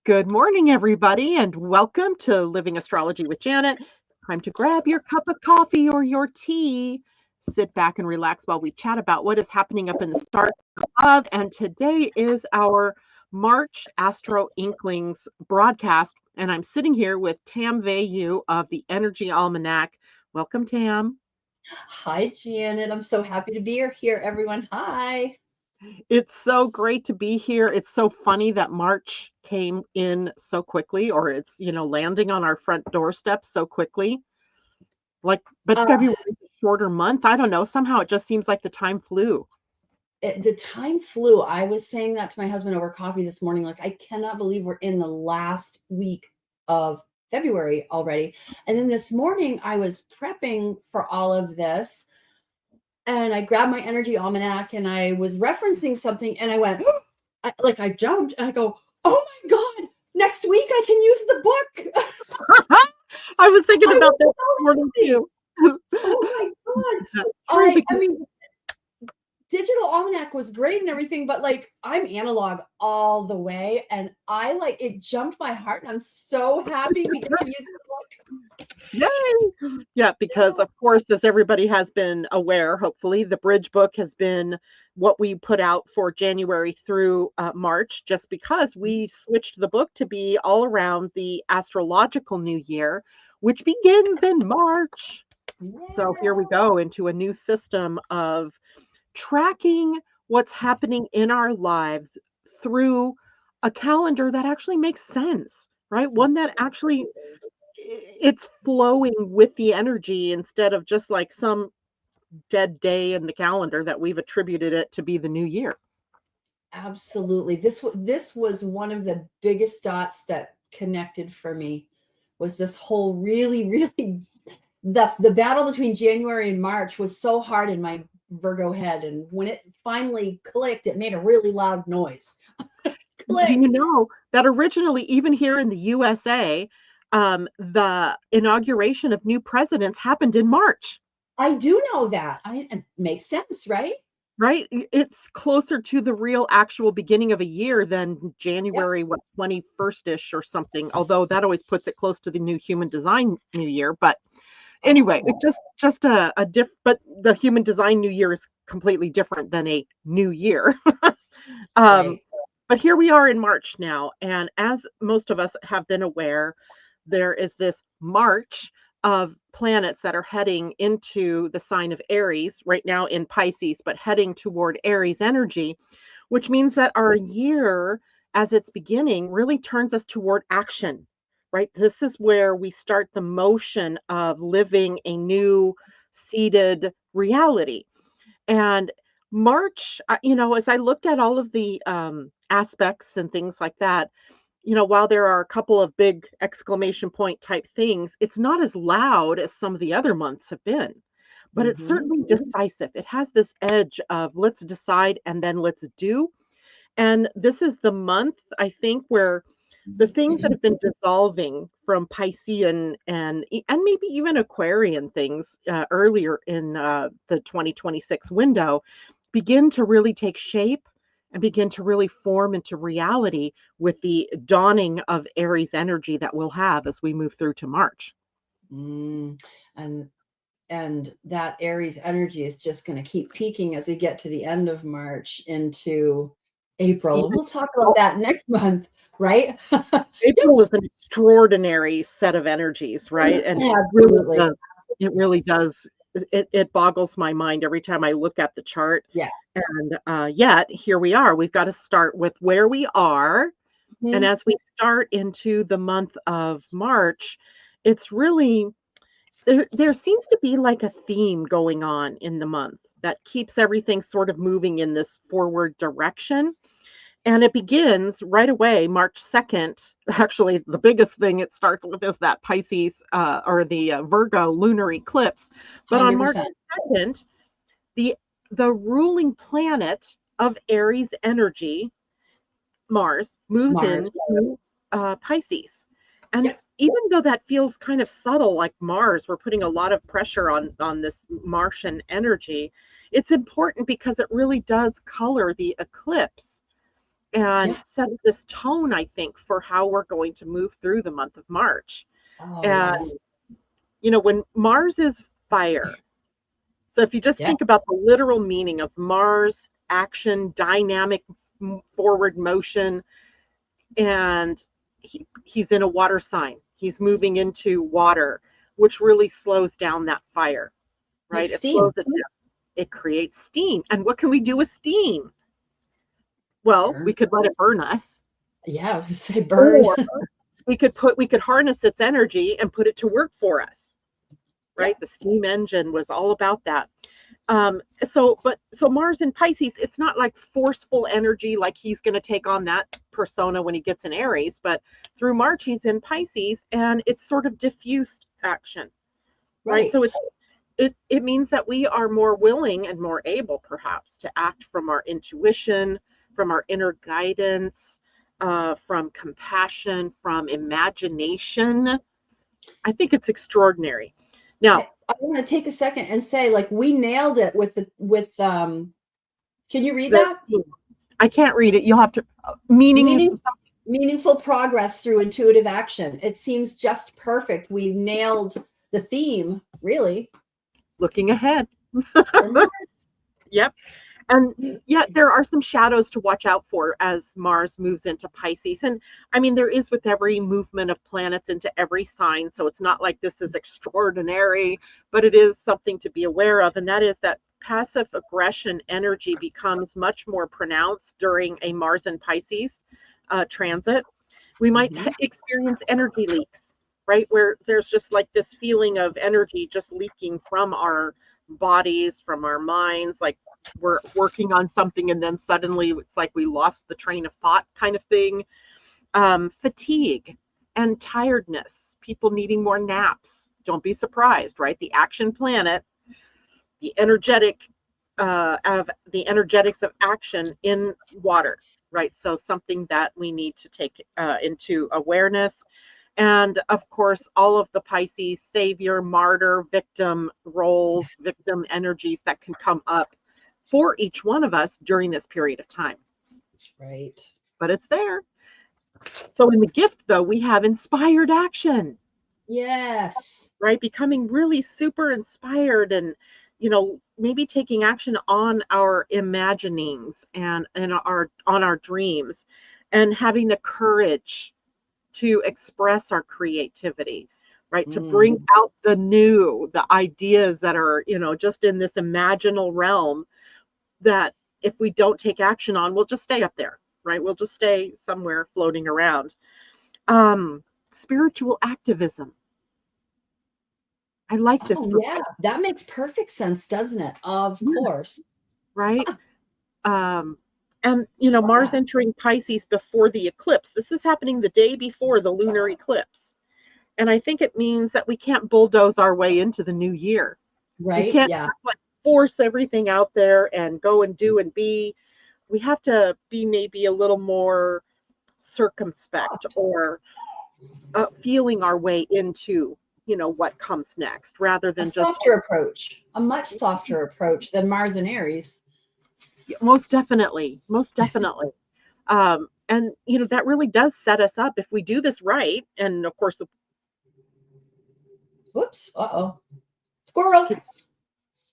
Good morning, everybody, and welcome to Living Astrology with Janet. It's time to grab your cup of coffee or your tea. Sit back and relax while we chat about what is happening up in the stars above. And today is our March AstroInklings broadcast. And I'm sitting here with Tam Vayu of the Energy Almanac. Welcome, Tam. Hi, Janet. I'm so happy to be here, everyone. Hi. It's so great to be here. It's so funny that March came in so quickly, or it's, landing on our front doorstep so quickly. But Uh, February is a shorter month. I don't know. Somehow it just seems like the time flew. the time flew. I was saying that to my husband over coffee this morning. Like, I cannot believe we're in the last week of February already. And then this morning, I was prepping for all of this, and I grabbed my energy almanac and I was referencing something, and I went, I jumped and I go, oh my God, next week I can use the book. I was thinking I about was that so this morning happy. too. Oh my God. That's true I because mean, digital almanac was great and everything, but like I'm analog all the way, and I like it jumped my heart, and I'm so happy we get to use the book. yay! Yeah, because of course, as everybody has been aware, hopefully, the Bridge book has been what we put out for January through March, just because we switched the book to be all around the astrological new year, which begins in March. So here we Yeah. go into a new system of tracking what's happening in our lives through a calendar that actually makes sense, right? One that actually it's flowing with the energy instead of just like some dead day in the calendar that we've attributed it to be the new year. Absolutely. This was one of the biggest dots that connected for me, was this whole really the battle between January and March was so hard in my Virgo head, and when it finally clicked, it made a really loud noise. Do Click. you know that originally, even here in the USA, the inauguration of new presidents happened in March? I do know that. It makes sense, right? Right? It's closer to the real actual beginning of a year than Yep. January, what, 21st-ish or something, although that always puts it close to the new human design new year. But anyway, it Oh, just a diff but the human design new year is completely different than a new year. Um, right. but here we are in March now, and as most of us have been aware, there is this march of planets that are heading into the sign of Aries, right now in Pisces, but heading toward Aries energy, which means that our year, as it's beginning, really turns us toward action, right? This is where we start the motion of living a new seated reality. And March, as I looked at all of the aspects and things like that, while there are a couple of big exclamation point type things, it's not as loud as some of the other months have been, but it's Hmm. certainly decisive. It has this edge of let's decide and then let's do. And this is the month, I think, where the things that have been dissolving from Piscean and maybe even Aquarian things earlier in the 2026 window begin to really take shape and begin to really form into reality with the dawning of Aries energy that we'll have as we move through to March. Mm, and that Aries energy is just going to keep peaking as we get to the end of March into April. And Even we'll talk about that next month, right? April Yes. is an extraordinary set of energies, right? And Absolutely. it really does, it boggles my mind every time I look at the chart. Yeah. And yet, here we are. We've got to start with where we are. And Mhm. as we start into the month of March, it's really, there seems to be like a theme going on in the month that keeps everything sort of moving in this forward direction. And it begins right away, March 2nd. Actually, the biggest thing it starts with is that Pisces or the Virgo lunar eclipse. But on March 100%. 2nd, the the ruling planet of Aries energy, Mars, moves Mars. into Pisces. And Yep. even though that feels kind of subtle, like Mars, we're putting a lot of pressure on this Martian energy. It's important because it really does color the eclipse. and Yeah. set this tone, I think, for how we're going to move through the month of March. Oh, And, yes. when Mars is fire, so if you just Yeah. think about the literal meaning of Mars, action, dynamic, forward motion, and he's in a water sign. He's moving into water, which really slows down that fire, right? Makes It slows steam. it down. It creates steam. And what can we do with steam? Well, we Burn. could let it burn us, Yeah, I was gonna say burn. or we could harness its energy and put it to work for us, right? Yep. The steam engine was all about that. So Mars in Pisces, it's not like forceful energy, like he's going to take on that persona when he gets in Aries, but through March he's in Pisces, and it's sort of diffused action, right? Right. So it means that we are more willing and more able, perhaps, to act from our intuition, from our inner guidance, from compassion, from imagination. I think it's extraordinary. Now, I want to take a second and say, like, we nailed it with can you read the that? I can't read it. You'll have to meaning Meaning, meaningful progress through intuitive action. It seems just perfect. We nailed the theme, really. looking ahead. For March. Yep. And yet there are some shadows to watch out for as Mars moves into Pisces. And I mean, there is with every movement of planets into every sign. So it's not like this is extraordinary, but it is something to be aware of. And that is that passive aggression energy becomes much more pronounced during a Mars and Pisces transit. We might experience energy leaks, right? Where there's just like this feeling of energy just leaking from our bodies, from our minds, like we're working on something and then suddenly it's like we lost the train of thought kind of thing. Fatigue and tiredness, people needing more naps. Don't be surprised, right? The action planet, the energetics of action in water, right? So something that we need to take into awareness. And of course, all of the Pisces savior, martyr, victim roles, victim energies that can come up for each one of us during this period of time. Right. But it's there. So in the gift, though, we have inspired action. Yes. Right? Becoming really super inspired and, maybe taking action on our imaginings and on our dreams, and having the courage to express our creativity, right? To bring out the new, the ideas that are, just in this imaginal realm that if we don't take action on, we'll just stay up there, right? We'll just stay somewhere floating around. Spiritual activism. I like this Oh, for yeah. That makes perfect sense, doesn't it? Of yeah, course. right. And Mars entering Pisces before the eclipse. This is happening the day before the lunar eclipse. And I think it means that we can't bulldoze our way into the new year. We Right? can't Yeah. like force everything out there and go and do and be. We have to be maybe a little more circumspect, or feeling our way into what comes next, rather A than just softer approach, a much softer approach than Mars and Aries. most definitely, most definitely. And that really does set us up if we do this right. And of course, Whoops. Uh-oh. Squirrel.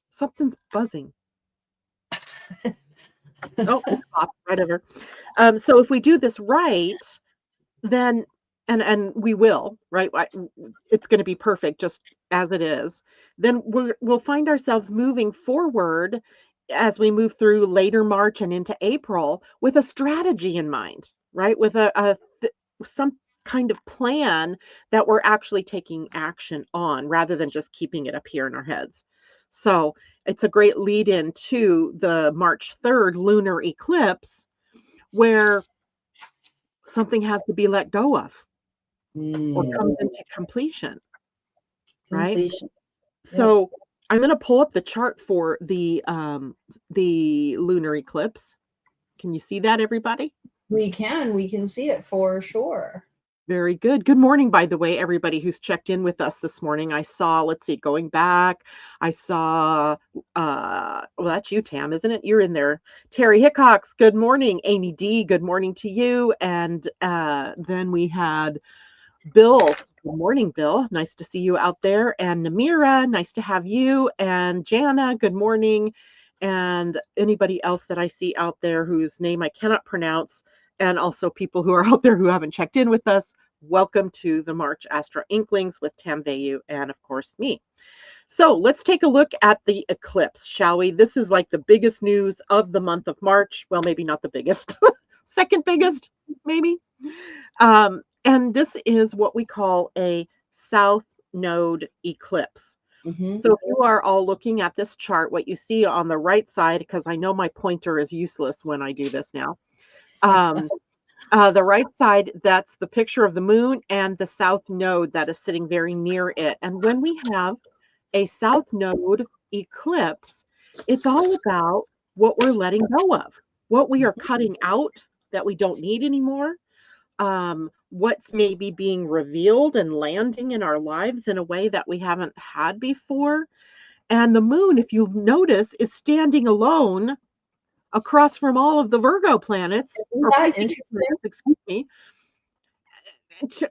something's buzzing. Oh, it popped right over. So if we do this right, then and we will, right? It's going to be perfect just as it is. Then we'll find ourselves moving forward as we move through later March and into April with a strategy in mind, right? With some kind of plan that we're actually taking action on, rather than just keeping it up here in our heads. So it's a great lead in to the March 3rd lunar eclipse, where something has to be let go of or comes into completion, right? Completion. Yep. So I'm going to pull up the chart for the lunar eclipse. Can you see that, everybody? We can see it for sure. Very good. Good morning, by the way, everybody who's checked in with us this morning. I saw, let's see, going back, I saw, well, that's you, Tam, isn't it? You're in there. Terry Hickox, good morning. Amy D, good morning to you. And then we had Bill. Good morning, Bill. Nice to see you out there. And Namira, nice to have you. And Jana, good morning. And anybody else that I see out there whose name I cannot pronounce, and also people who are out there who haven't checked in with us, welcome to the March Astro Inklings with Tam Vayu and, of course, me. So let's take a look at the eclipse, shall we? This is like the biggest news of the month of March. Well, maybe not the biggest, second biggest, maybe. And this is what we call a south node eclipse. So if you are all looking at this chart, what you see on the right side, because I know my pointer is useless when I do this now. The right side, that's the picture of the moon and the south node that is sitting very near it. And when we have a south node eclipse, it's all about what we're letting go of, what we are cutting out that we don't need anymore, what's maybe being revealed and landing in our lives in a way that we haven't had before. And the moon, if you notice, is standing alone across from all of the Virgo planets, Isn't or that Pisces interesting? planets, excuse me.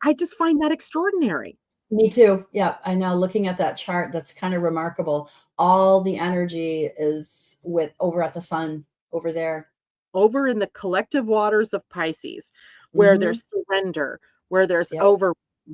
I just find that extraordinary. Me too. Yeah, I know. Looking at that chart, that's kind of remarkable. All the energy is with over at the sun over there. Over in the collective waters of Pisces, where Mm-hmm. there's surrender, where there's Yep.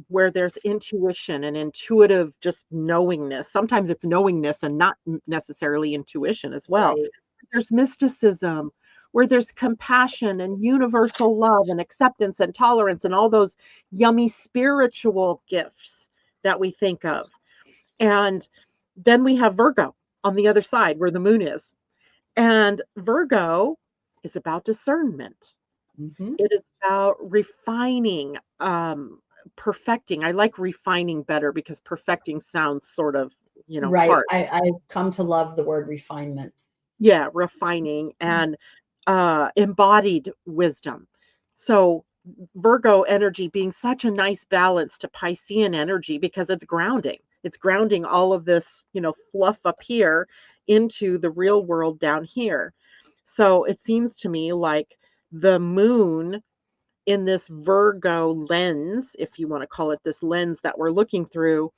where there's intuition and intuitive just knowingness. Sometimes it's knowingness and not necessarily intuition as well. Right. There's mysticism, where there's compassion and universal love and acceptance and tolerance and all those yummy spiritual gifts that we think of. And then we have Virgo on the other side where the moon is. And Virgo is about discernment. Mm-hmm. It is about refining, perfecting. I like refining better because perfecting sounds sort of, Right. hard. I've come to love the word refinement. Yeah, refining and embodied wisdom. So Virgo energy being such a nice balance to Piscean energy because it's grounding. It's grounding all of this, fluff up here into the real world down here. So it seems to me like the moon in this Virgo lens, if you want to call it this lens that we're looking through,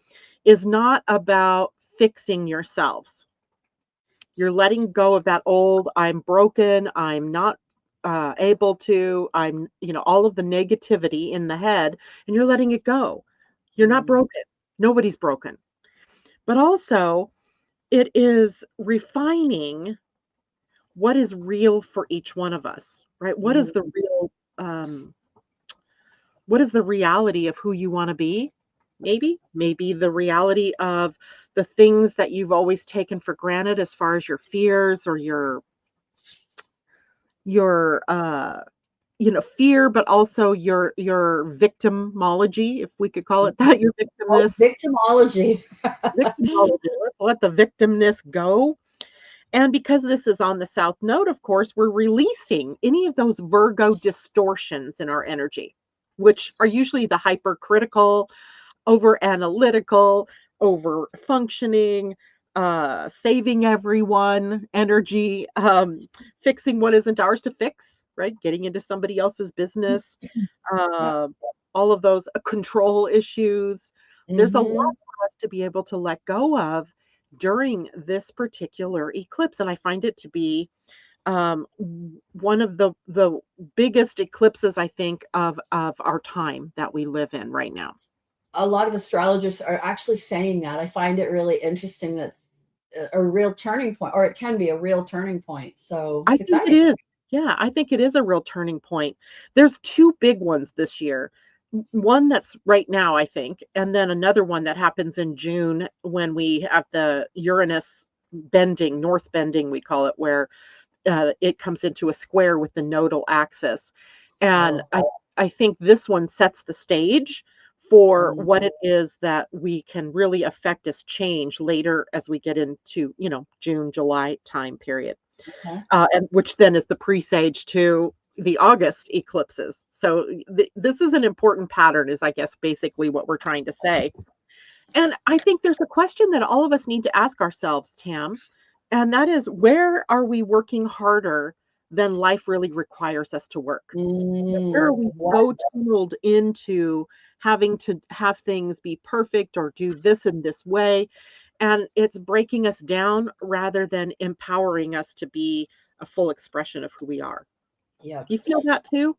is not about fixing yourselves. You're letting go of that old, I'm broken, I'm not able to, all of the negativity in the head, and you're letting it go. You're not broken. Nobody's broken. But also, it is refining what is real for each one of us, right? What is the real, what is the reality of who you want to be? Maybe the reality of the things that you've always taken for granted as far as your fears or your fear, but also your victimology, if we could call it that, your Oh, victimness. victimology. Victimology. Let's let the victimness go. And because this is on the south node, of course, we're releasing any of those Virgo distortions in our energy, which are usually the hypercritical, over analytical, over functioning, saving everyone energy, fixing what isn't ours to fix, right? Getting into somebody else's business, Yep. uh, all of those control issues. There's a lot Mm-hmm. for us to be able to let go of during this particular eclipse. And I find it to be one of the biggest eclipses, I think, of our time that we live in right now. A lot of astrologers are actually saying that. I find it really interesting that a real turning point, or it can be a real turning point. So I it's think it exciting. is. Yeah, I think it is a real turning point. There's 2 big ones this year. One that's right now, I think, and then another one that happens in June when we have the Uranus bending, north bending, we call it, where it comes into a square with the nodal axis. And Oh. I think this one sets the stage for Mm. what it is that we can really affect as change later as we get into, June, July time period. Okay. And which then is the presage to, the August eclipses. So this is an important pattern, is I guess basically what we're trying to say. And I think there's a question that all of us need to ask ourselves, Tam, and that is, where are we working harder than life really requires us to work? Where are we What? so tunneled into having to have things be perfect or do this in this way? And it's breaking us down rather than empowering us to be a full expression of who we are. Yeah. You feel that too?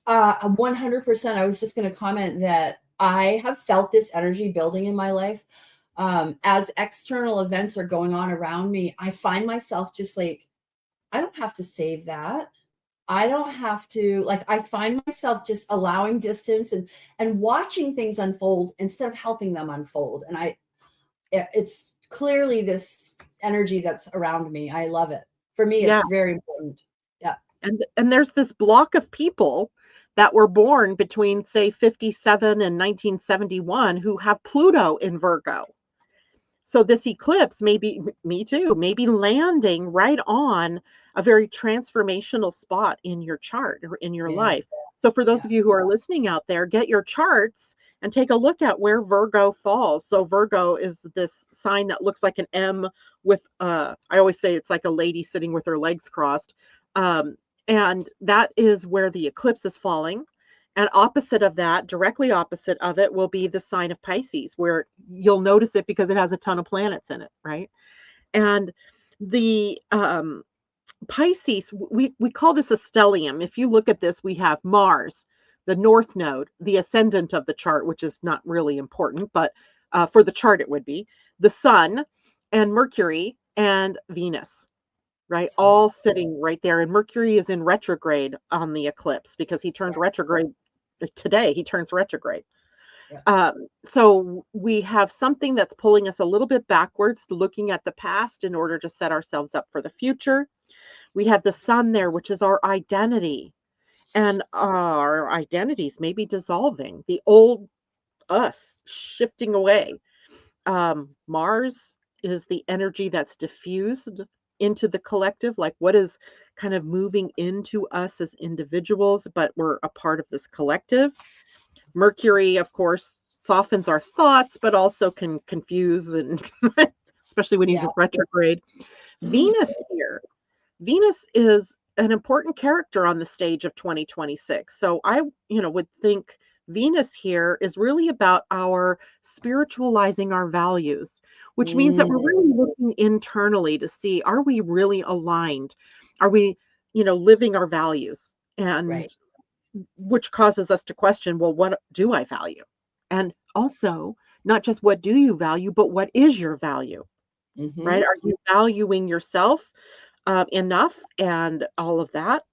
100%. I was just going to comment that I have felt this energy building in my life. As external events are going on around me, I find myself just like, I don't have to save that. I don't have to, like, I find myself just allowing distance and watching things unfold instead of helping them unfold. And it's clearly this energy that's around me. I love it. For me, Yeah. it's very important. Yeah. And there's this block of people that were born between, say, 57 and 1971 who have Pluto in Virgo. So this eclipse may be, me too, may be landing right on a very transformational spot in your chart or in your Yeah. life. So for those Yeah. of you who are listening out there, get your charts and take a look at where Virgo falls. So Virgo is this sign that looks like an M with I always say it's like a lady sitting with her legs crossed. Um, and that is where the eclipse is falling. And opposite of that, directly opposite of it, will be the sign of Pisces, where you'll notice it because it has a ton of planets in it, right? And the Pisces, we call this a stellium. If you look at this, we have Mars, the north node, the ascendant of the chart, which is not really important, but for the chart it would be the Sun, and Mercury and Venus, right? All sitting right there. And Mercury is in retrograde on the eclipse because he turned Yes. retrograde today. He turns retrograde. Yeah. So we have something that's pulling us a little bit backwards, looking at the past in order to set ourselves up for the future. We have the sun there, which is our identity. And our identities may be dissolving, the old us shifting away. Mars is the energy that's diffused into the collective, like what is kind of moving into us as individuals, but we're a part of this collective. Mercury, of course, softens our thoughts, but also can confuse, and especially when he's Yeah. in retrograde. Venus here. Venus is an important character on the stage of 2026. So I, would think Venus here is really about our spiritualizing our values, which means that we're really looking internally to see, are we really aligned? Are we, living our values? And Right. which causes us to question, well, what do I value? And also, not just what do you value, but what is your value, right? Mm-hmm. Are you valuing yourself enough and all of that?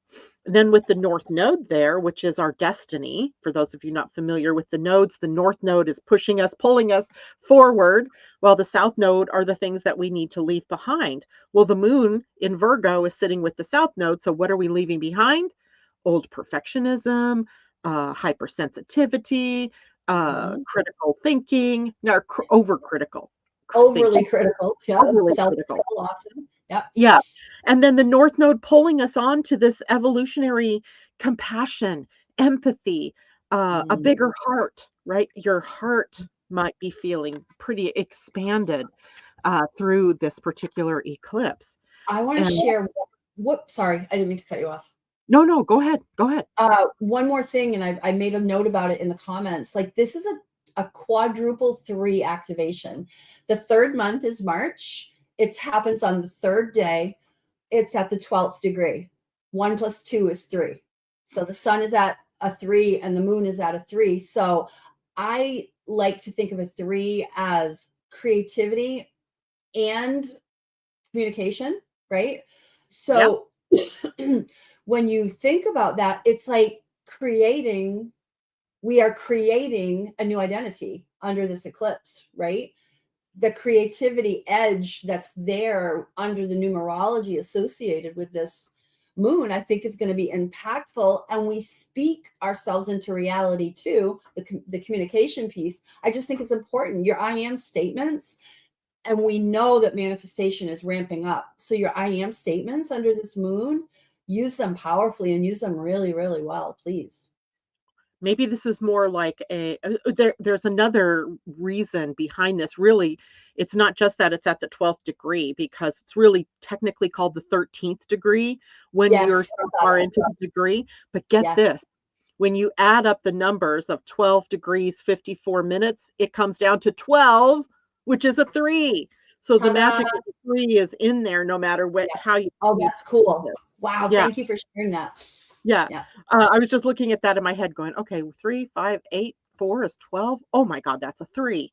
And then with the North Node there, which is our destiny, for those of you not familiar with the nodes, the North Node is pushing us, pulling us forward, while the South Node are the things that we need to leave behind. Well, the moon in Virgo is sitting with the South Node. So what are we leaving behind? Old perfectionism, hypersensitivity, Mm-hmm. critical thinking, no, overcritical Overly thinking, critical. Yeah. overly critical. Self-critical often. Yeah. Yeah. And then the North Node pulling us on to this evolutionary compassion, empathy, a Mm. bigger heart, right? Your heart might be feeling pretty expanded through this particular eclipse. I want to And share. Whoop. Sorry. I didn't mean to cut you off. no, no, go ahead. Go ahead. One more thing, and I made a note about it in the comments. Like, this is a quadruple 3 activation. The third month is March. It happens on the third day. It's at the 12th degree. 1 + 2 is 3. So the sun is at a 3 and the moon is at a 3. So I like to think of a 3 as creativity and communication, right? Yep. So when you think about that, it's like we are creating a new identity under this eclipse, right? The creativity edge that's there under the numerology associated with this moon, I think is going to be impactful. And we speak ourselves into reality too, the communication piece. I just think it's important. Your I am statements, and we know that manifestation is ramping up. So your I am statements under this moon use them powerfully and use them really, really well, please. Maybe this is more like there's another reason behind this. Really, it's not just that it's at the 12th degree, because it's really technically called the 13th degree when you're Yes, so I saw far that. into the degree. But get Yeah. this, when you add up the numbers of 12 degrees, 54 minutes, it comes down to 12, which is a 3. So the Ta-da. magic of the 3 is in there no matter what, Yeah. how you Oh, use that's cool. it. Wow. Yeah. Thank you for sharing that. Yeah. Yeah. I was just looking at that in my head going, okay, 3, 5, 8, 4 is 12. Oh my God, that's a 3.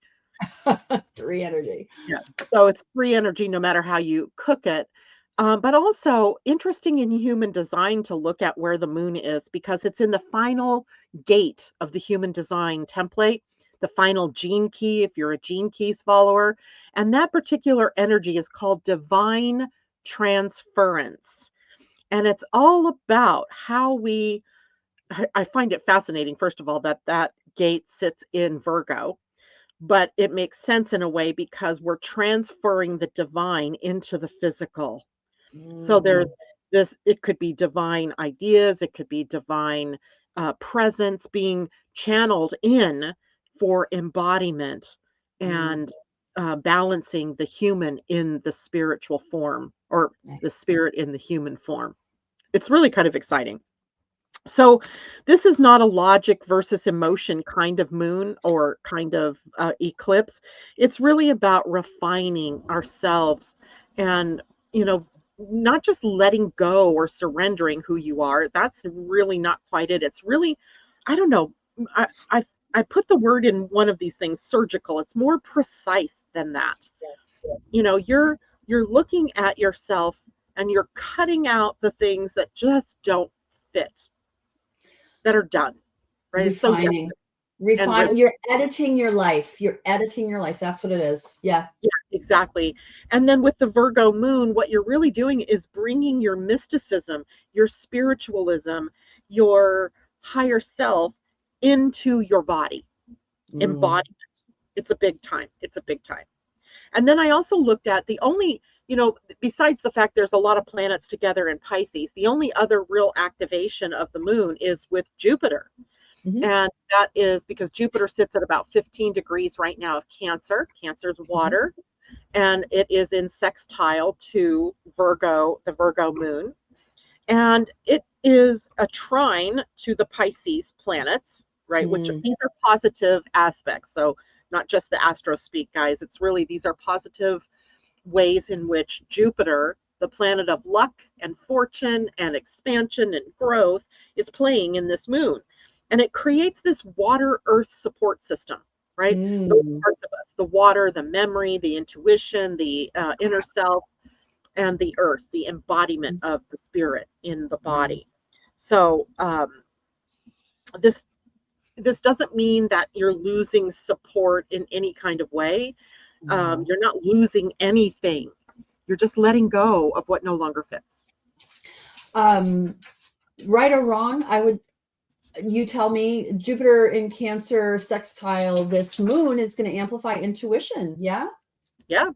3 energy. Yeah. So it's 3 energy no matter how you cook it. But also interesting in human design to look at where the moon is, because it's in the final gate of the human design template, the final gene key, if you're a gene keys follower. And that particular energy is called divine transference. And it's all about how I find it fascinating, first of all, that that gate sits in Virgo, but it makes sense in a way because we're transferring the divine into the physical. So Mm, there's this, it could be divine ideas, it could be divine presence being channeled in for embodiment mm, and balancing the human in the spiritual form, or the nice. spirit in the human form. It's really kind of exciting. So this is not a logic versus emotion kind of moon or kind of eclipse. It's really about refining ourselves and, you know, not just letting go or surrendering who you are. That's really not quite it. It's really, I don't know. I, I, I put the word in one of these things, surgical. It's more precise than that. You're looking at yourself and you're cutting out the things that just don't fit, that are done, right? It's so different. Refining. And Refine. You're editing your life. You're editing your life. That's what it is. Yeah. yeah, exactly. And then with the Virgo moon, what you're really doing is bringing your mysticism, your spiritualism, your higher self into your body. Mm, Embodiment. It's a big time. It's a big time. And then I also looked at the only, besides the fact there's a lot of planets together in Pisces, the only other real activation of the moon is with Jupiter. mhm, And that is because Jupiter sits at about 15 degrees right now of Cancer. Cancer's mhm, water, and it is in sextile to Virgo, the Virgo moon. And it is a trine to the Pisces planets, right? Which mm, these are positive aspects. So not just the astro speak, guys. It's really, these are positive ways in which Jupiter, the planet of luck and fortune and expansion and growth, is playing in this moon. And it creates this water earth support system, right? Those mm, parts of us, the water, the memory, the intuition, the inner self, and the earth, the embodiment of the spirit in the mm. body. So this this doesn't mean that you're losing support in any kind of way. No. You're not losing anything. You're just letting go of what no longer fits. Um, right or wrong, you tell me Jupiter in Cancer sextile this moon is going to amplify intuition. Yeah. Yeah,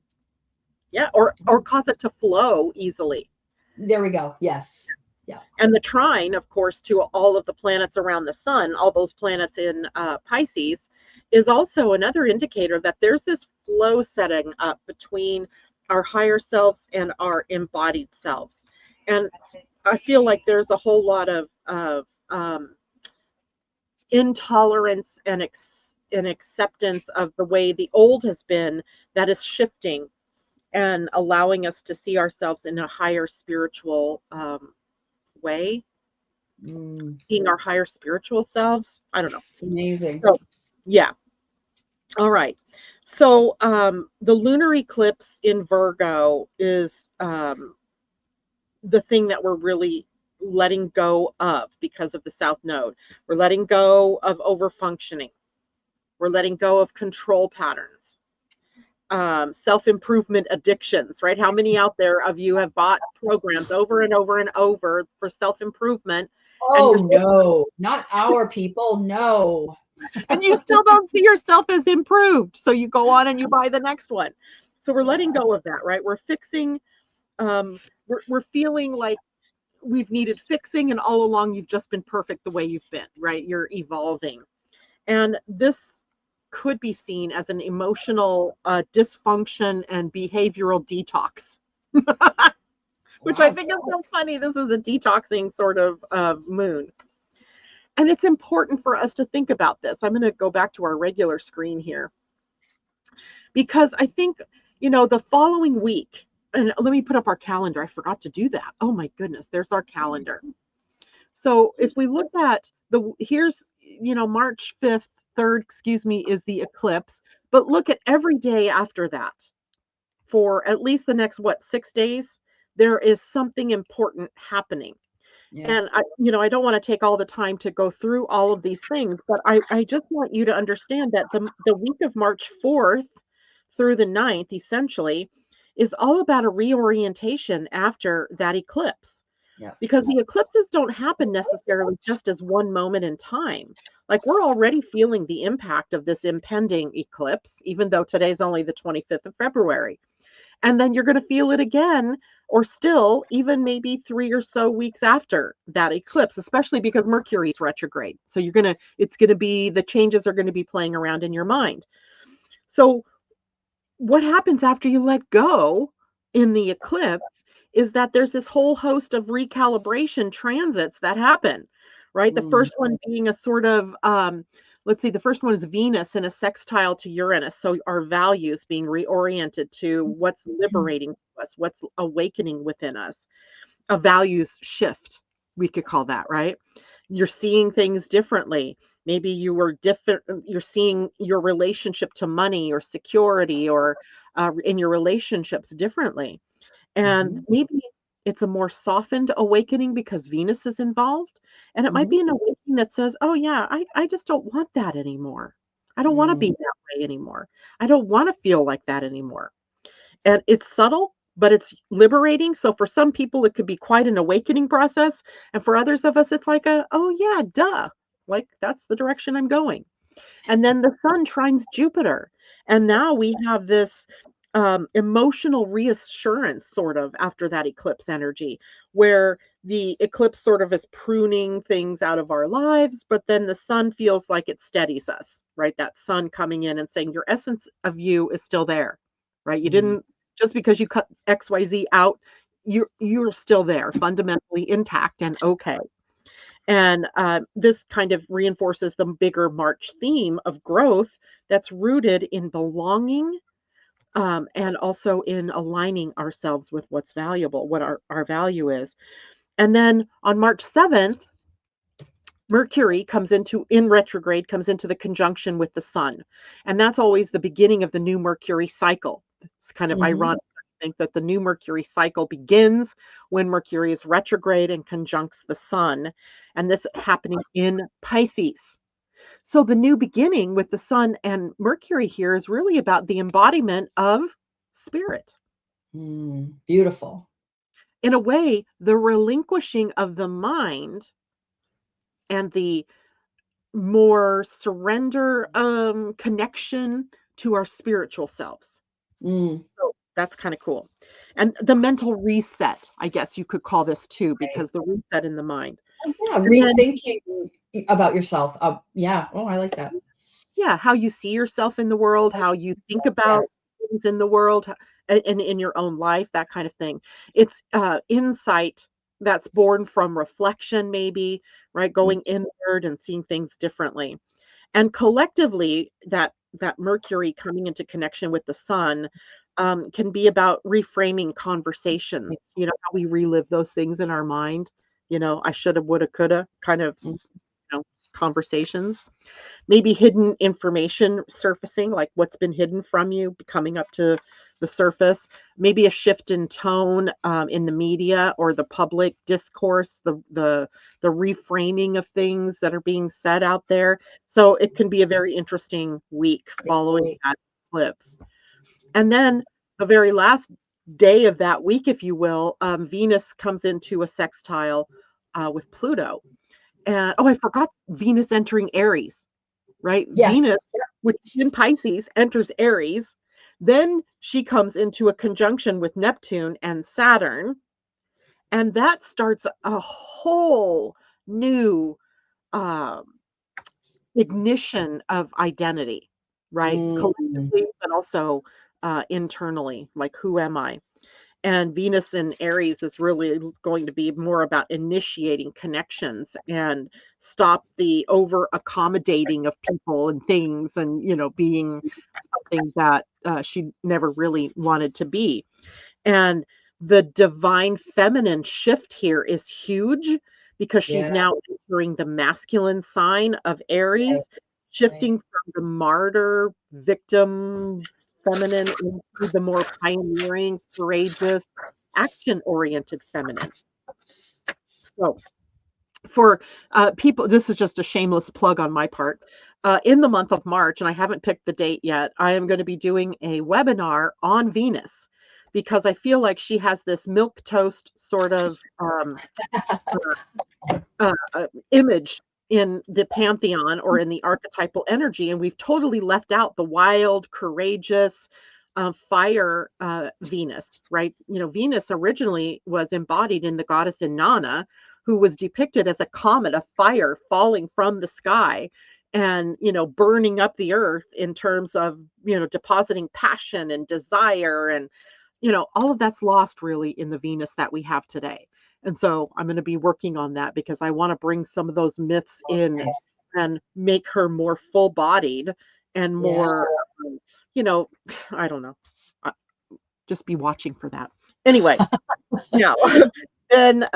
yeah, or cause it to flow easily. There we go. Yes. Yeah. And the trine, of course, to all of the planets around the sun, all those planets in Pisces, is also another indicator that there's this flow setting up between our higher selves and our embodied selves. And I feel like there's a whole lot of intolerance and acceptance of the way the old has been, that is shifting and allowing us to see ourselves in a higher spiritual way, Mm, seeing our higher spiritual selves. I don't know. it's amazing. So, yeah. All right. So, the lunar eclipse in Virgo is the thing that we're really letting go of because of the South Node. We're letting go of overfunctioning. We're letting go of control patterns, self-improvement addictions, right? How many out there of you have bought programs over and over and over for self-improvement, and Oh you're still, no, not our people. No. and you still don't see yourself as improved. So you go on and you buy the next one. So we're letting Yeah. go of that, right? We're fixing, we're feeling like we've needed fixing, and all along you've just been perfect the way you've been, right? You're evolving. And this could be seen as an emotional dysfunction and behavioral detox, which I Wow. think is so funny. This is a detoxing sort of moon. And it's important for us to think about this. I'm going to go back to our regular screen here because I think, the following week, and let me put up our calendar. I forgot to do that. Oh my goodness, there's our calendar. So if we look at here's, March 5th, 3rd, excuse me, is the eclipse, but look at every day after that for at least the next, 6 days, there is something important happening. Yeah. And I don't want to take all the time to go through all of these things, but I just want you to understand that the week of March 4th through the 9th, essentially, is all about a reorientation after that eclipse. Yeah. Because the eclipses don't happen necessarily just as one moment in time. Like, we're already feeling the impact of this impending eclipse, even though today's only the 25th of February. And then you're going to feel it again, or still, even maybe 3 or so weeks after that eclipse, especially because Mercury's retrograde. So the changes are going to be playing around in your mind. So what happens after you let go in the eclipse is that there's this whole host of recalibration transits that happen, right? The first one being a sort of, let's see, the first one is Venus in a sextile to Uranus. So our values being reoriented to what's liberating us, what's awakening within us, a values shift, we could call that, right? You're seeing things differently. Maybe you're seeing your relationship to money or security or in your relationships differently. And maybe it's a more softened awakening because Venus is involved. And it might be an awakening that says, oh, yeah, I just don't want that anymore. I don't want to be that way anymore. I don't want to feel like that anymore. And it's subtle, but it's liberating. So for some people, it could be quite an awakening process. And for others of us, it's like oh, yeah, duh. Like, that's the direction I'm going. And then the sun trines Jupiter. And now we have this emotional reassurance sort of after that eclipse energy, where the eclipse sort of is pruning things out of our lives, but then the sun feels like it steadies us, right? That sun coming in and saying your essence of you is still there, right? You didn't, just because you cut XYZ out, you're still there, fundamentally intact and okay. And this kind of reinforces the bigger March theme of growth that's rooted in belonging, and also in aligning ourselves with what's valuable, what our value is. And then on March 7th, Mercury in retrograde, comes into the conjunction with the sun. And that's always the beginning of the new Mercury cycle. It's kind of ironic. I think that the new Mercury cycle begins when Mercury is retrograde and conjuncts the sun. And this happening in Pisces. So the new beginning with the sun and Mercury here is really about the embodiment of spirit. Beautiful. In a way, the relinquishing of the mind and the more surrender connection to our spiritual selves. So that's kind of cool. And the mental reset, I guess you could call this too, because the reset in the mind. Yeah, And then, rethinking about yourself. Yeah. Oh, I like that. yeah, how you see yourself in the world, how you think about Yes. things in the world, and in your own life, that kind of thing. It's insight that's born from reflection, maybe, right? Going inward and seeing things differently. And collectively, that Mercury coming into connection with the sun can be about reframing conversations. How we relive those things in our mind. I shoulda, woulda, coulda kind of conversations. Maybe hidden information surfacing, like what's been hidden from you coming up to the surface. Maybe a shift in tone in the media or the public discourse, the reframing of things that are being said out there. So it can be a very interesting week following that eclipse. And then the very last day of that week, if you will, Venus comes into a sextile with Pluto. And I forgot Venus entering Aries, right? Yes. Venus, which is in Pisces, enters Aries. Then she comes into a conjunction with Neptune and Saturn. And that starts a whole new um, ignition of identity, right? Mm, Collectively, but also internally. Like, who am I? And Venus in Aries is really going to be more about initiating connections and stop the over accommodating of people and things and, being something that she never really wanted to be. And the divine feminine shift here is huge because she's yeah, now entering the masculine sign of right, Aries, right. shifting from the martyr, victim, feminine into the more pioneering, courageous, action-oriented feminine. So, for people, this is just a shameless plug on my part. In the month of March, and I haven't picked the date yet, I am going to be doing a webinar on Venus because I feel like she has this milk toast sort of image in the pantheon or in the archetypal energy, and we've totally left out the wild, courageous, fire Venus, right? Venus originally was embodied in the goddess Inanna, who was depicted as a comet of fire falling from the sky and burning up the earth in terms of depositing passion and desire, and all of that's lost really in the Venus that we have today. And so I'm going to be working on that because I want to bring some of those myths in Nice. and make her more full bodied and Yeah. more, um, you know, I don't know. Uh, Just be watching for that. Anyway, yeah. Then,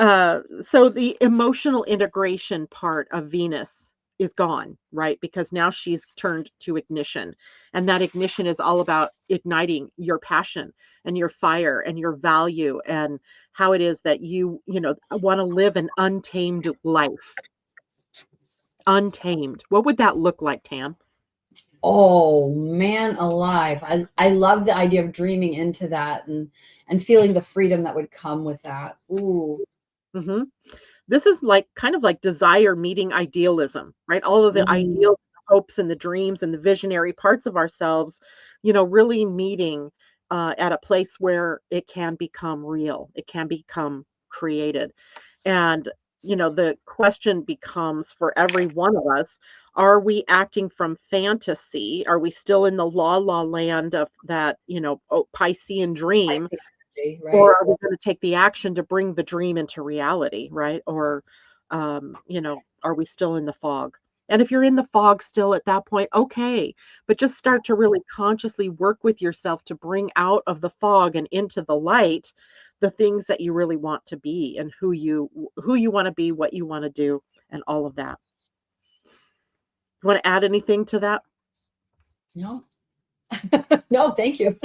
so the emotional integration part of Venus is gone, right? Because now she's turned to ignition. And that ignition is all about igniting your passion and your fire and your value and how it is that you want to live an untamed life. Untamed. What would that look like, Tam? Oh man alive. I love the idea of dreaming into that and feeling the freedom that would come with that. Ooh. hmm This is like kind of like desire meeting idealism, right? All of the Mm, ideals, the hopes, and the dreams and the visionary parts of ourselves, really meeting at a place where it can become real, it can become created. And, the question becomes for every one of us, are we acting from fantasy? Are we still in the la land of that, Piscean I dream? see energy, Or right. are we gonna take the action to bring the dream into reality, right? Or, are we still in the fog? And if you're in the fog still at that point, okay, but just Yeah. start to really consciously work with yourself to bring out of the fog and into the light the things that you really want to be and who you wanna be, what you wanna do, and all of that. You wanna add anything to that? No. No, thank you.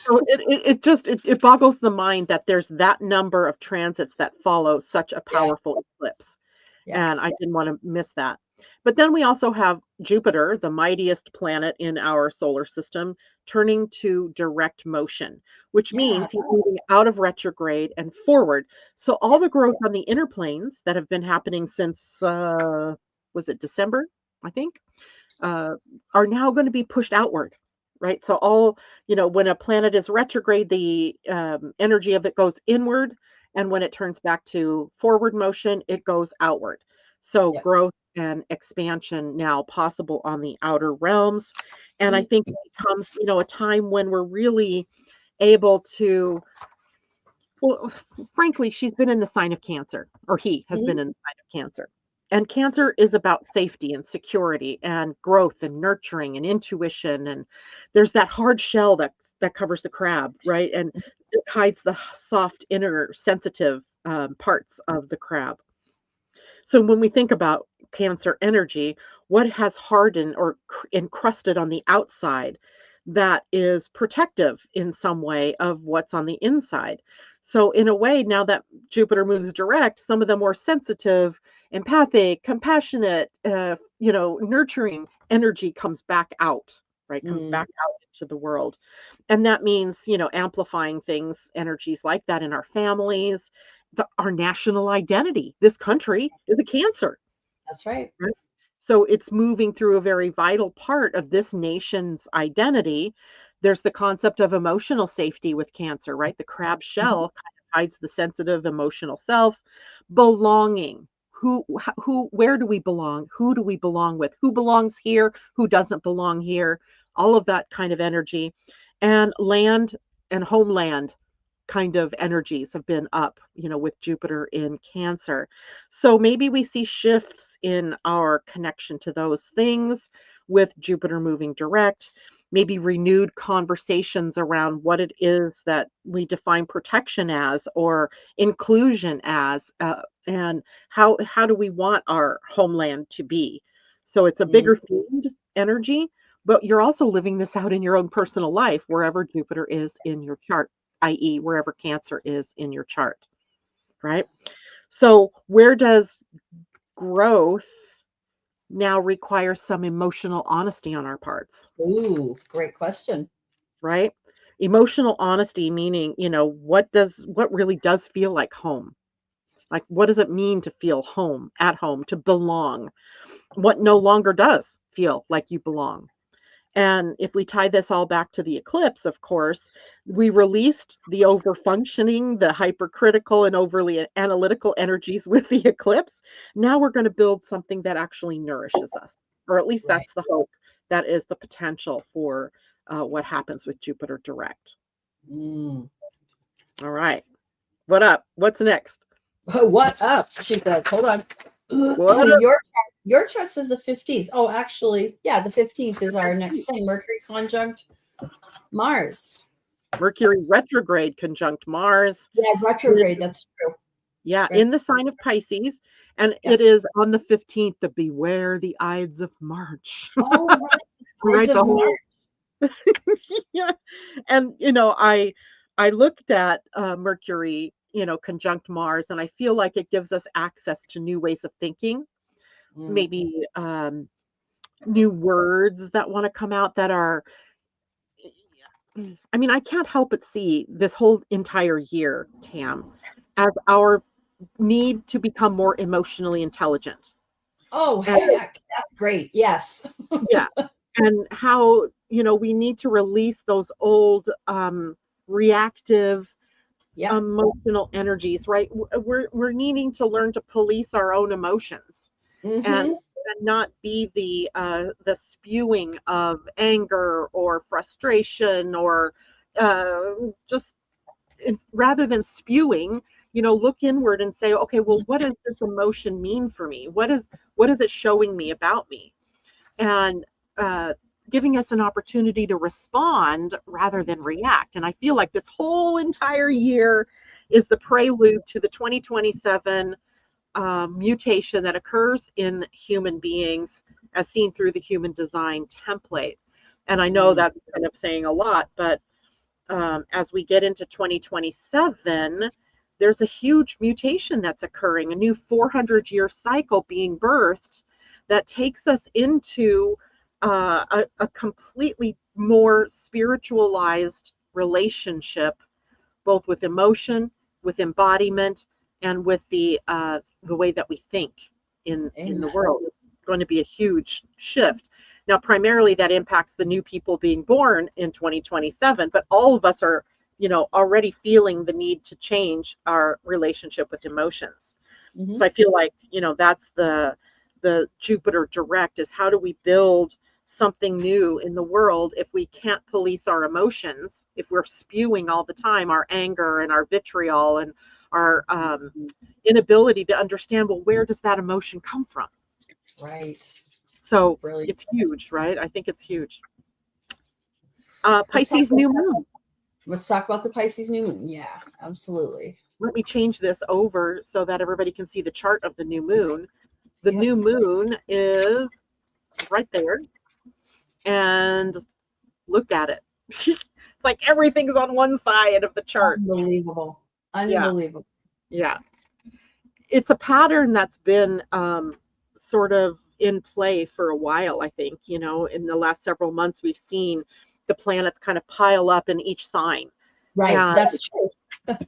So it boggles the mind that there's that number of transits that follow such a Yeah, powerful eclipse. yeah, And I didn't wanna miss that. But then we also have Jupiter, the mightiest planet in our solar system, turning to direct motion, which yeah, means he's moving out of retrograde and forward. So all yeah, the growth on the inner planes that have been happening since, was it December, I think, uh, are now gonna be pushed outward, right? So when a planet is retrograde, the, energy of it goes inward, and when it turns back to forward motion, it goes outward. So yeah. growth and expansion now possible on the outer realms, and I Mm, think it becomes, a time when we're really able to well, frankly, she's been in the sign of Cancer, or he has been mhm. in the sign of Cancer. And Cancer is about safety and security and growth and nurturing and intuition. And there's that hard shell that covers the crab, right? And it hides the soft, inner, sensitive parts of the crab. So when we think about Cancer energy, what has hardened or encrusted on the outside that is protective in some way of what's on the inside? So in a way, now that Jupiter moves direct, some of the more sensitive, empathic, compassionate, nurturing energy comes back out, right? Comes Mm, back out into the world. And that means, amplifying things, energies like that in our families, our national identity. This country is a Cancer, that's right. right? So it's moving through a very vital part of this nation's identity. There's the concept of emotional safety with Cancer, right? The crab Mhm. shell hides the sensitive emotional self. Belonging. Where do we belong? Who do we belong with? Who belongs here? Who doesn't belong here? All of that kind of energy. And land and homeland kind of energies have been up, with Jupiter in Cancer. So maybe we see shifts in our connection to those things with Jupiter moving direct, maybe renewed conversations around what it is that we define protection as or inclusion as, and how do we want our homeland to be. So it's a Mm. bigger themed energy, but you're also living this out in your own personal life wherever Jupiter is in your chart, i.e., wherever Cancer is in your chart, right? So, where does growth now require some emotional honesty on our parts, Ooh, great question. right? Emotional honesty meaning, what really does feel like home? Like, what does it mean to feel home, at home, to belong? What no longer does feel like you belong? And if we tie this all back to the eclipse, of course, we released the overfunctioning, the hypercritical and overly analytical energies with the eclipse. Now we're going to build something that actually nourishes us, or at least Right. that's the hope. That is the potential for what happens with Jupiter direct. Mm. All right. What up? What's next? What up? She said, hold on. What up? Your chart says the 15th. Oh, actually, yeah, the 15th is our next thing. Mercury conjunct Mars. Mercury retrograde conjunct Mars. Yeah, retrograde. That's true. Yeah, Right. in the sign of Pisces, and Yeah. it is on the 15th, the beware the Ides of March. Oh, right. Ides Right, of the whole March. yeah, and, I looked at, Mercury, conjunct Mars, and I feel like it gives us access to new ways of thinking, Mm. maybe, new words that wanna come out that are I mean, I can't help but see this whole entire year, Tam, as our need to become more emotionally intelligent. Oh, And heck. That's great. Yes. yeah, and how, we need to release those old, reactive, Yep. emotional energies, right? We're needing to learn to police our own emotions and Mm-hmm. not be the spewing of anger or frustration or uh, just rather than spewing, look inward and say, okay, well, what does this emotion mean for me? What is it showing me about me? And uh, giving us an opportunity to respond rather than react. And I feel like this whole entire year is the prelude to the 2027 mutation that occurs in human beings as seen through the human design template. And I know Mm. that's kind of saying a lot, but as we get into 2027, there's a huge mutation that's occurring, a new 400-year cycle being birthed that takes us into a completely more spiritualized relationship, both with emotion, with embodiment, and with the way that we think in the Amen. world. It's going to be a huge shift. Now, primarily that impacts the new people being born in 2027, but all of us are, already feeling the need to change our relationship with emotions. Mm-hmm. So I feel like, that's the Jupiter direct is how do we build something new in the world if we can't police our emotions, if we're spewing all the time our anger and our vitriol and our inability to understand, well, where does that emotion come from? Right. So Brilliant. it's huge, right? I think it's huge. Let's talk Pisces new moon. Let's talk about the Pisces new moon. Yeah, absolutely. Let me change this over so that everybody can see the chart of the new moon. The Yep. new moon is right there. And look at it. It's like everything's on one side of the chart. Unbelievable. Yeah, Unbelievable. yeah. It's a pattern that's been sort of in play for a while, I think. In the last several months, we've seen the planets kind of pile up in each sign. Right. And That's true.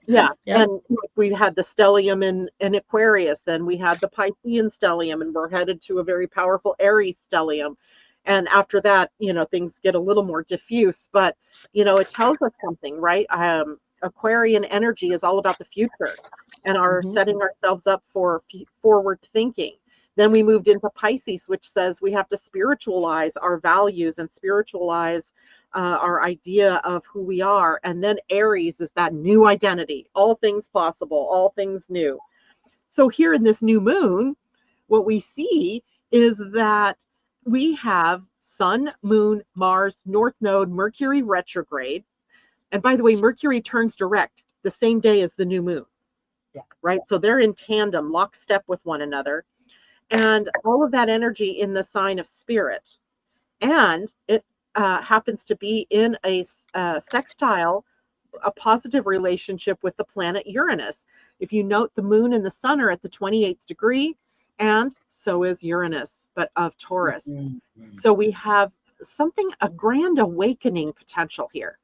yeah, Yep. and we had the stellium in Aquarius, then we had the Piscean stellium, and we're headed to a very powerful Aries stellium. And after that, things get a little more diffuse, but it tells us something, right? Aquarian energy is all about the future and our setting ourselves up for forward thinking. Then we moved into Pisces, which says we have to spiritualize our values and spiritualize our idea of who we are. And then Aries is that new identity, all things possible, all things new. So here in this new moon, what we see is that we have Sun, Moon, Mars, North Node, Mercury retrograde. And by the way, Mercury turns direct the same day as the new moon. Yeah. Right? So they're in tandem, lockstep with one another. And all of that energy in the sign of Spirit. And it happens to be in a sextile, a positive relationship with the planet Uranus. If you note, the moon and the sun are at the 28th degree, and so is Uranus, but of Taurus. So we have a grand awakening potential here.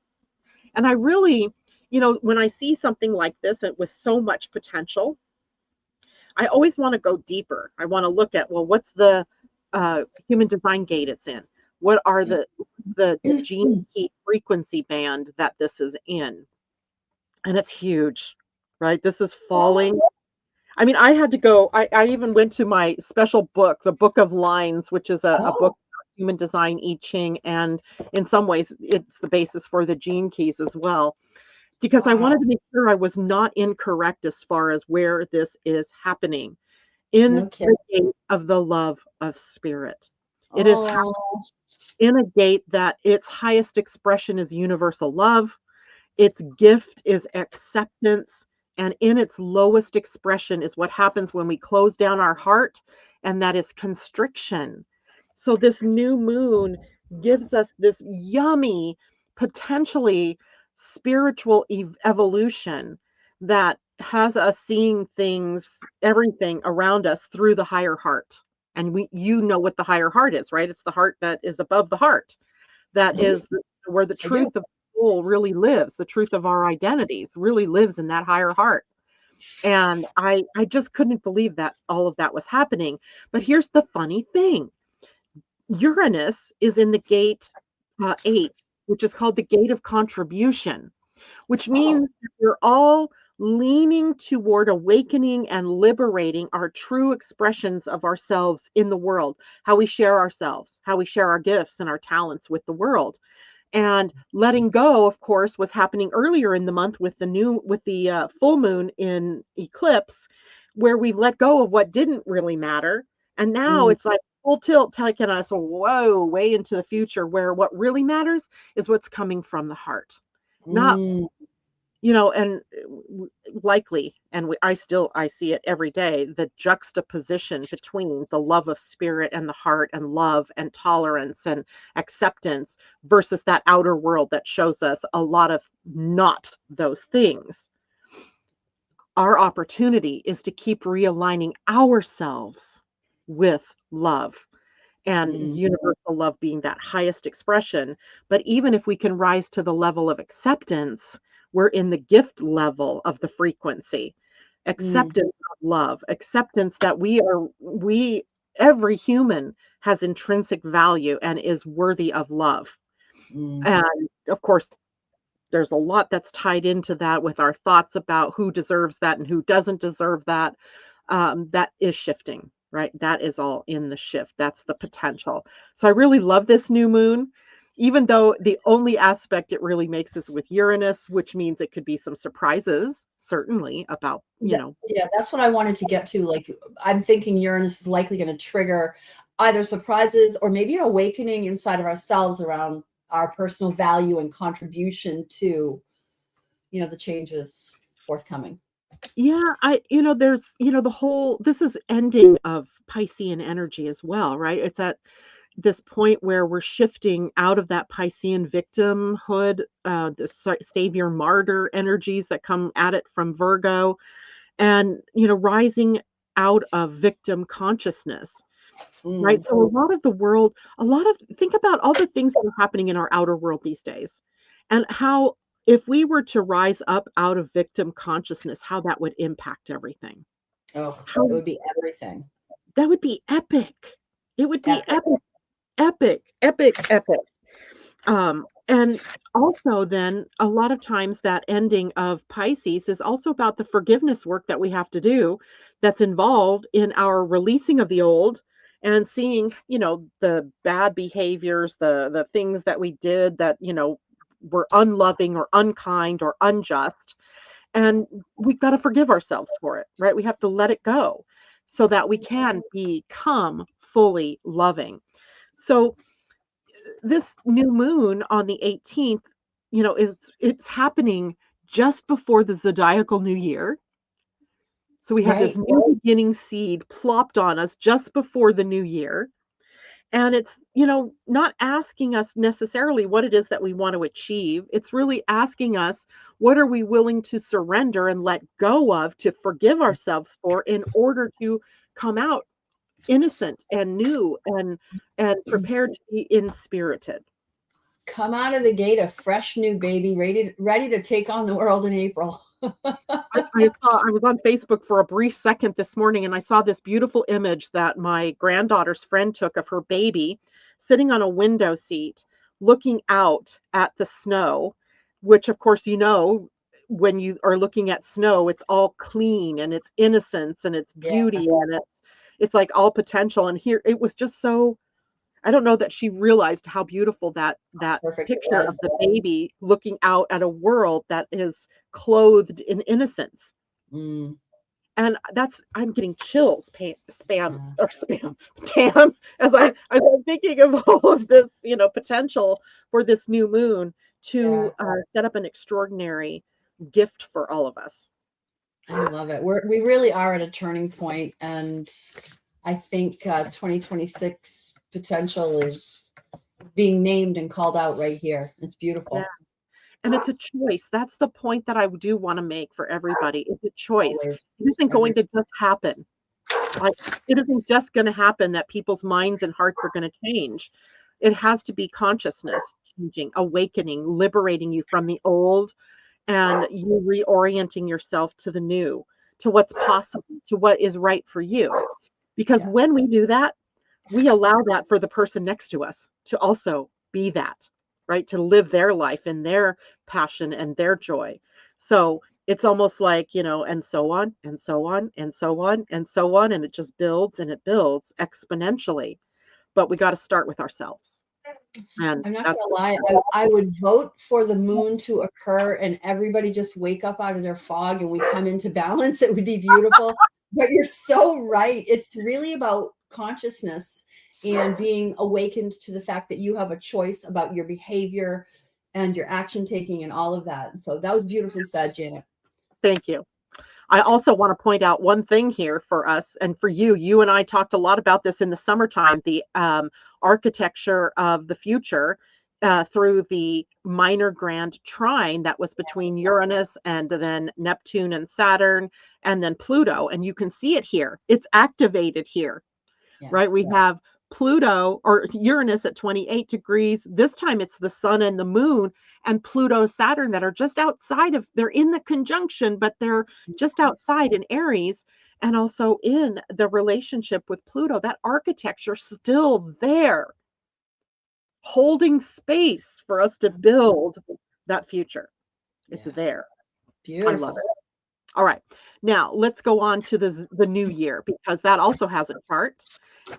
And I really, when I see something like this with so much potential, I always want to go deeper. I want to look at, well, what's the human design gate it's in? What are the gene key frequency band that this is in? And it's huge, right? This is falling. I mean, I had to go, I even went to my special book, the Book of Lines, which is a book about human design, I Ching, and in some ways it's the basis for the gene keys as well, because I wanted to make sure I was not incorrect as far as where this is happening in the gate of the love of Spirit. It is in a gate that its highest expression is universal love. Its gift is acceptance. And in its lowest expression is what happens when we close down our heart, and that is constriction. So this new moon gives us this yummy, potentially spiritual evolution that has us seeing things, everything around us through the higher heart. And you know what the higher heart is, right? It's the heart that is above the heart. That is where the truth of soul really lives. The truth of our identities really lives in that higher heart. And I just couldn't believe that all of that was happening. But here's the funny thing. Uranus is in the gate 8, which is called the gate of contribution, which means we're all leaning toward awakening and liberating our true expressions of ourselves in the world, how we share ourselves, how we share our gifts and our talents with the world. And letting go, of course, was happening earlier in the month with the full moon in eclipse, where we've let go of what didn't really matter. And now it's like full tilt taking us way into the future, where what really matters is what's coming from the heart, not and likely, and I see it every day, the juxtaposition between the love of Spirit and the heart and love and tolerance and acceptance versus that outer world that shows us a lot of not those things. Our opportunity is to keep realigning ourselves with love, and universal love being that highest expression. But even if we can rise to the level of acceptance, we're in the gift level of the frequency. Acceptance of love, acceptance that every human has intrinsic value and is worthy of love. And of course, there's a lot that's tied into that with our thoughts about who deserves that and who doesn't deserve that. That is shifting, right? That is all in the shift. That's the potential. So I really love this new moon, even though the only aspect it really makes is with Uranus, which means it could be some surprises, certainly, about, Yeah, that's what I wanted to get to. Like, I'm thinking Uranus is likely going to trigger either surprises or maybe an awakening inside of ourselves around our personal value and contribution to, the changes forthcoming. Yeah, there's, this is ending of Piscean energy as well, right? It's at this point where we're shifting out of that Piscean victimhood, the savior martyr energies that come at it from Virgo, and, rising out of victim consciousness, right? So think about all the things that are happening in our outer world these days, and how, if we were to rise up out of victim consciousness, how that would impact everything. Oh, it would be everything. That would be epic. It would be epic. Epic. And also then a lot of times that ending of Pisces is also about the forgiveness work that we have to do that's involved in our releasing of the old and seeing, the bad behaviors, the things that we did that, were unloving or unkind or unjust. And we've got to forgive ourselves for it, right? We have to let it go so that we can become fully loving. So this new moon on the 18th, it's happening just before the zodiacal new year. So we have this Right. new beginning seed plopped on us just before the new year. And it's, not asking us necessarily what it is that we want to achieve. It's really asking us, what are we willing to surrender and let go of to forgive ourselves for in order to come out innocent and new and prepared to be inspirited. Come out of the gate a fresh new baby, ready to take on the world in April. I was on Facebook for a brief second this morning and I saw this beautiful image that my granddaughter's friend took of her baby sitting on a window seat looking out at the snow, which of course, when you are looking at snow, it's all clean and it's innocence and it's Yeah, beauty and it's like all potential. And here it was just so, I don't know that she realized how beautiful that perfect it picture of was. the baby looking out at a world that is clothed in innocence. Mm, And that's I'm getting chills, yeah, spam, Tam, as I'm thinking of all of this, potential for this new moon yeah. to set up an extraordinary gift for all of us. I love it. We really are at a turning point, and I think 2026 potential is being named and called out right here. It's Yeah. beautiful. And it's a choice. That's the point that I do want to make for everybody. It's a choice. Always, It isn't every going to just happen. Like, it isn't just gonna happen that people's minds and hearts are gonna change. It has to be consciousness changing, awakening, liberating you from the old, and you reorienting yourself to the new, to what's possible, to what is right for you. Because yeah. when we do that, we allow that for the person next to us to also be that, right? To live their life in their passion and their joy. So it's almost like, and so on, and so on, and so on, and so on. And it just builds and it builds exponentially. But we got to start with ourselves. And I'm not that's gonna lie, I would vote for the moon to occur and everybody just wake up out of their fog and we come into balance. It would be beautiful. But you're so right. It's really about consciousness and being awakened to the fact that you have a choice about your behavior and your action taking and all of that. So that was beautifully said, Janet. Thank you. I also want to point out one thing here for us and for you. You and I talked a lot about this in the summertime, the architecture of the future through the minor grand trine that was between Uranus and then Neptune and Saturn and then Pluto. And you can see it here. It's activated here, Yeah. right? We have Pluto or Uranus at 28 degrees. This time it's the sun and the moon and Pluto, Saturn that are just outside of, they're in the conjunction, but they're just outside in Aries and also in the relationship with Pluto. That architecture still there, holding space for us to build that future. It's Yeah. there. I love Beautiful. it. All right. Now let's go on to the new year because that also has a chart.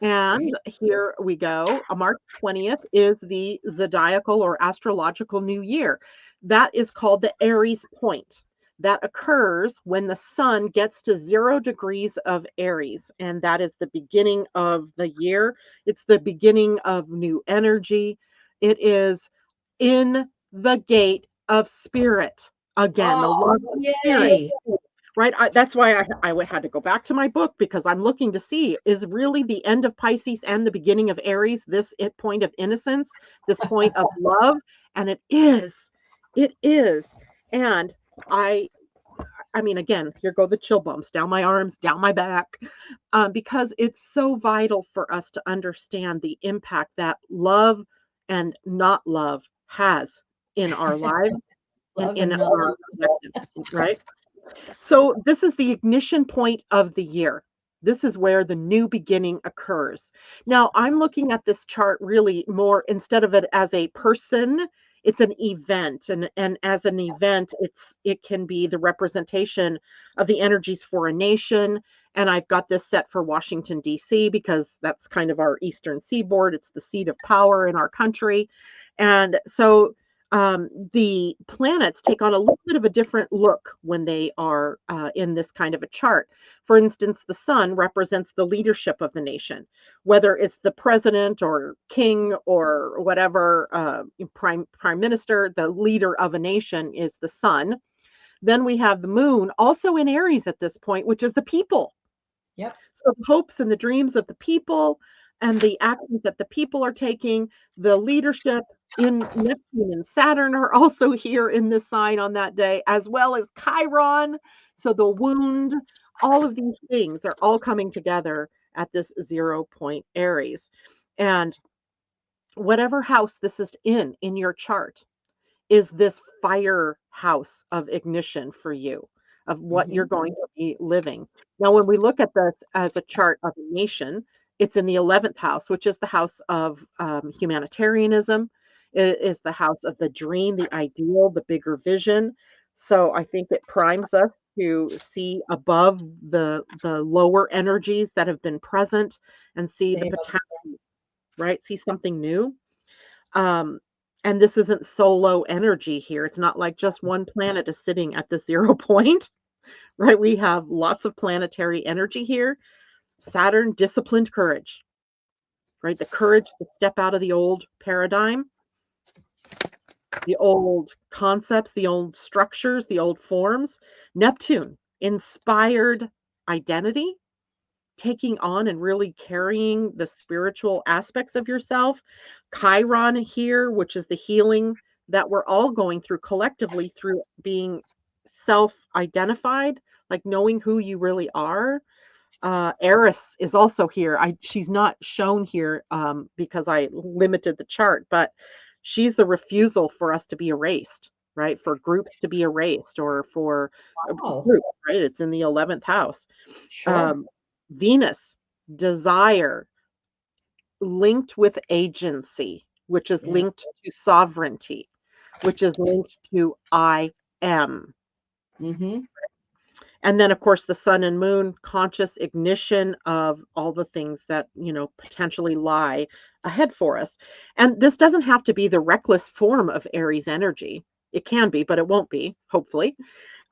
And Right. here we go. March 20th is the zodiacal or astrological new year. That is called the Aries point. That occurs when the sun gets to 0 degrees of Aries. And that is the beginning of the year. It's the beginning of new energy. It is in the gate of spirit. Again, the Oh, love of spirit, yay. right? That's why I had to go back to my book because I'm looking to see is really the end of Pisces and the beginning of Aries this point of innocence, this point of love, and it is. It is. And I I mean, again, here go the chill bumps down my arms, down my back, because it's so vital for us to understand the impact that love and not love has in our lives and Love in and not our love. collective, right? So this is the ignition point of the year. This is where the new beginning occurs. Now, I'm looking at this chart really more instead of it as a person, it's an event, and as an event, it can be the representation of the energies for a nation. And I've got this set for Washington D.C. because that's kind of our eastern seaboard. It's the seat of power in our country. And so the planets take on a little bit of a different look when they are in this kind of a chart. For instance, the sun represents the leadership of the nation, whether it's the president or king or whatever, prime minister. The leader of a nation is the sun. Then we have the moon, also in Aries at this point, which is the people. Yep. So the hopes and the dreams of the people and the actions that the people are taking, the leadership in Neptune and Saturn are also here in this sign on that day, as well as Chiron. So the wound, all of these things are all coming together at this 0 point Aries. And whatever house this is in your chart, is this fire house of ignition for you, of what you're going to be living. Now, when we look at this as a chart of a nation, it's in the 11th house, which is the house of humanitarianism. It is the house of the dream, the ideal, the bigger vision. So I think it primes us to see above the lower energies that have been present and see the potential, right? See something new. And this isn't solo energy here. It's not like just one planet is sitting at the 0 point, right? We have lots of planetary energy here. Saturn, disciplined courage, right? The courage to step out of the old paradigm, the old concepts, the old structures, the old forms. Neptune, inspired identity, taking on and really carrying the spiritual aspects of yourself. Chiron here, which is the healing that we're all going through collectively through being self-identified, like knowing who you really are. Eris is also here. She's not shown here because I limited the chart, but she's the refusal for us to be erased, right? For groups to be erased, or for a group, right? It's in the 11th house. Sure. Venus, desire, linked with agency, which is Yeah. linked to sovereignty, which is linked to I am. And then, of course, the sun and moon, conscious ignition of all the things that, potentially lie ahead for us. And this doesn't have to be the reckless form of Aries energy. It can be, but it won't be, hopefully.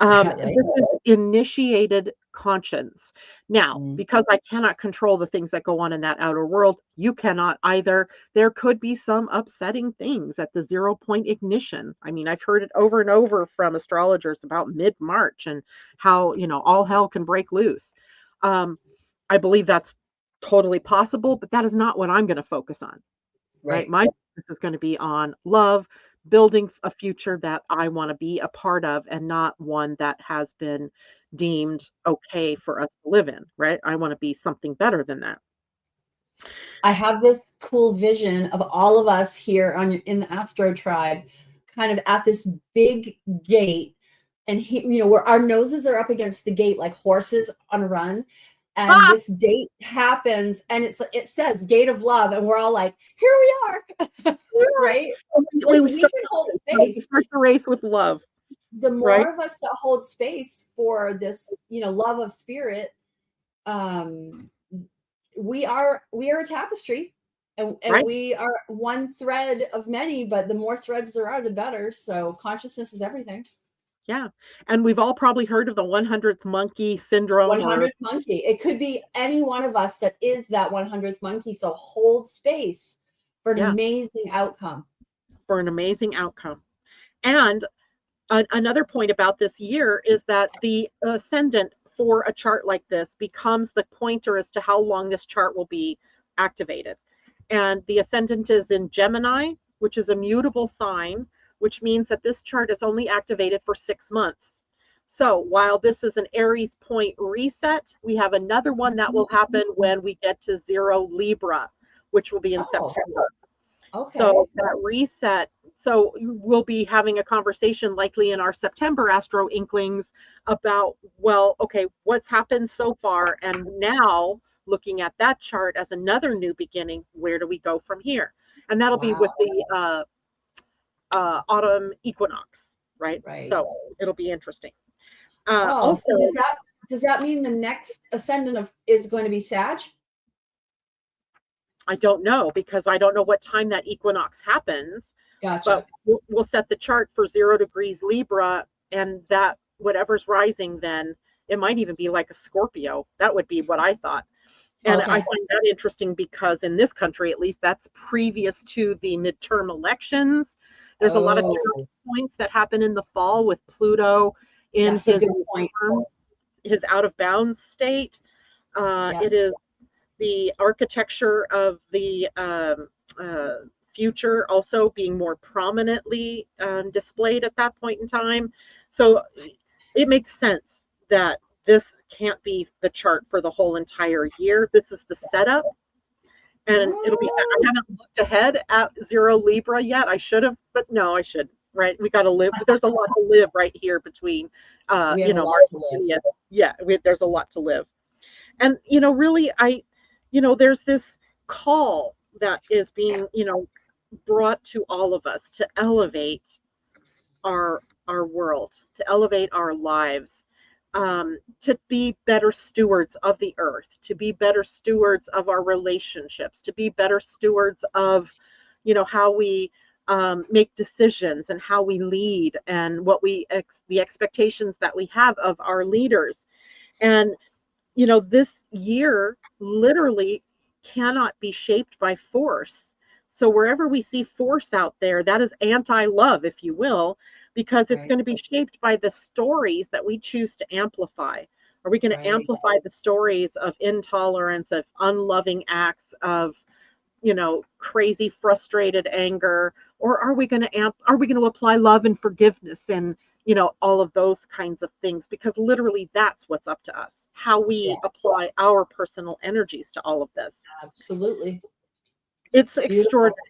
This is initiated conscience. Now, because I cannot control the things that go on in that outer world, you cannot either. There could be some upsetting things at the 0 point ignition. I mean, I've heard it over and over from astrologers about mid-March and how, all hell can break loose. I believe that's totally possible, but that is not what I'm going to focus on. Right? My focus is going to be on love, building a future that I want to be a part of, and not one that has been deemed okay for us to live in, right? I want to be something better than that. I have this cool vision of all of us here in the Astro tribe, kind of at this big gate, and where our noses are up against the gate like horses on a run. And this date happens, and it says Gate of Love, and we're all like, here we are, right? Like, we can hold space. We start the race with love. The more of us that hold space for this, love of spirit, we are a tapestry, and we are one thread of many, but the more threads there are, the better. So consciousness is everything. Yeah. And we've all probably heard of the 100th monkey syndrome. 100th monkey. It could be any one of us that is that 100th monkey. So hold space for an amazing outcome. For an amazing outcome. And another point about this year is that the ascendant for a chart like this becomes the pointer as to how long this chart will be activated. And the ascendant is in Gemini, which is a mutable sign, which means that this chart is only activated for 6 months. So while this is an Aries point reset, we have another one that will happen when we get to 0 Libra, which will be in September. Okay. So that reset, so we'll be having a conversation likely in our September Astro Inklings about, well, okay, what's happened so far? And now looking at that chart as another new beginning, where do we go from here? And that'll be with the autumn equinox, right? Right. So it'll be interesting. Oh, Also, so does that mean the next ascendant is going to be Sag? I don't know because I don't know what time that equinox happens, but Gotcha. we'll set the chart for 0 degrees Libra, and that whatever's rising then, it might even be like a Scorpio. That would be what I thought. And I Okay. find that interesting because in this country, at least, that's previous to the midterm elections. There's a lot of turning Oh, points that happen in the fall with Pluto in that's a his good point. his out of bounds state. Yeah. It is the architecture of the future also being more prominently displayed at that point in time. So it makes sense that this can't be the chart for the whole entire year. This is the setup, and it'll be. I Oh, haven't looked ahead at 0 Libra yet. I should have, but no, I should. Right, we got to live. There's a lot to live right here between, we have a lot March to and live. yeah, there's a lot to live. And really, there's this call that is being, brought to all of us to elevate our world, to elevate our lives, to be better stewards of the earth, to be better stewards of our relationships, to be better stewards of, how we make decisions and how we lead and what the expectations that we have of our leaders. And this year literally cannot be shaped by force. So wherever we see force out there, that is anti-love, if you will, because it's Right. going to be shaped by the stories that we choose to amplify. Are we going to Right. amplify the stories of intolerance, of unloving acts, of crazy frustrated anger, or are we going to apply love and forgiveness and all of those kinds of things, because literally that's what's up to us, how Yeah, we apply our personal energies to all of this. absolutely. It's Beautiful. extraordinary.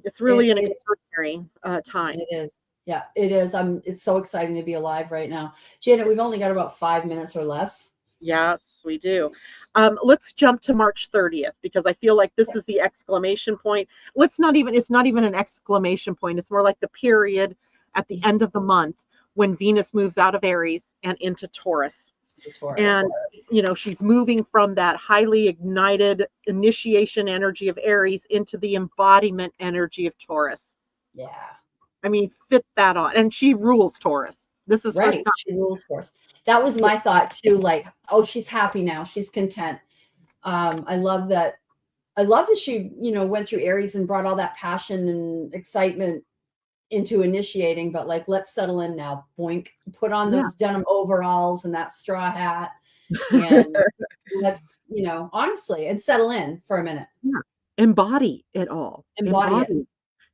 It's really an It's extraordinary time. it is. Yeah, it is. It's so exciting to be alive right now. Janet, we've only got about 5 minutes or less. Yes, we do. Let's jump to March 30th because I feel like this is the exclamation point. It's not even an exclamation point. It's more like the period at the end of the month when Venus moves out of Aries and into Taurus. The Taurus. And, she's moving from that highly ignited initiation energy of Aries into the embodiment energy of Taurus. Yeah. I mean, fit that on. And she rules Taurus. This is her Right. sign. She rules for us. That was my thought too. Like, oh, she's happy now. She's content. I love that. I love that she, went through Aries and brought all that passion and excitement into initiating, but like, let's settle in now. Boink, put on Yeah. those denim overalls and that straw hat. And let's, honestly, and settle in for a minute. Yeah. Embody it all. Embody it. Embody,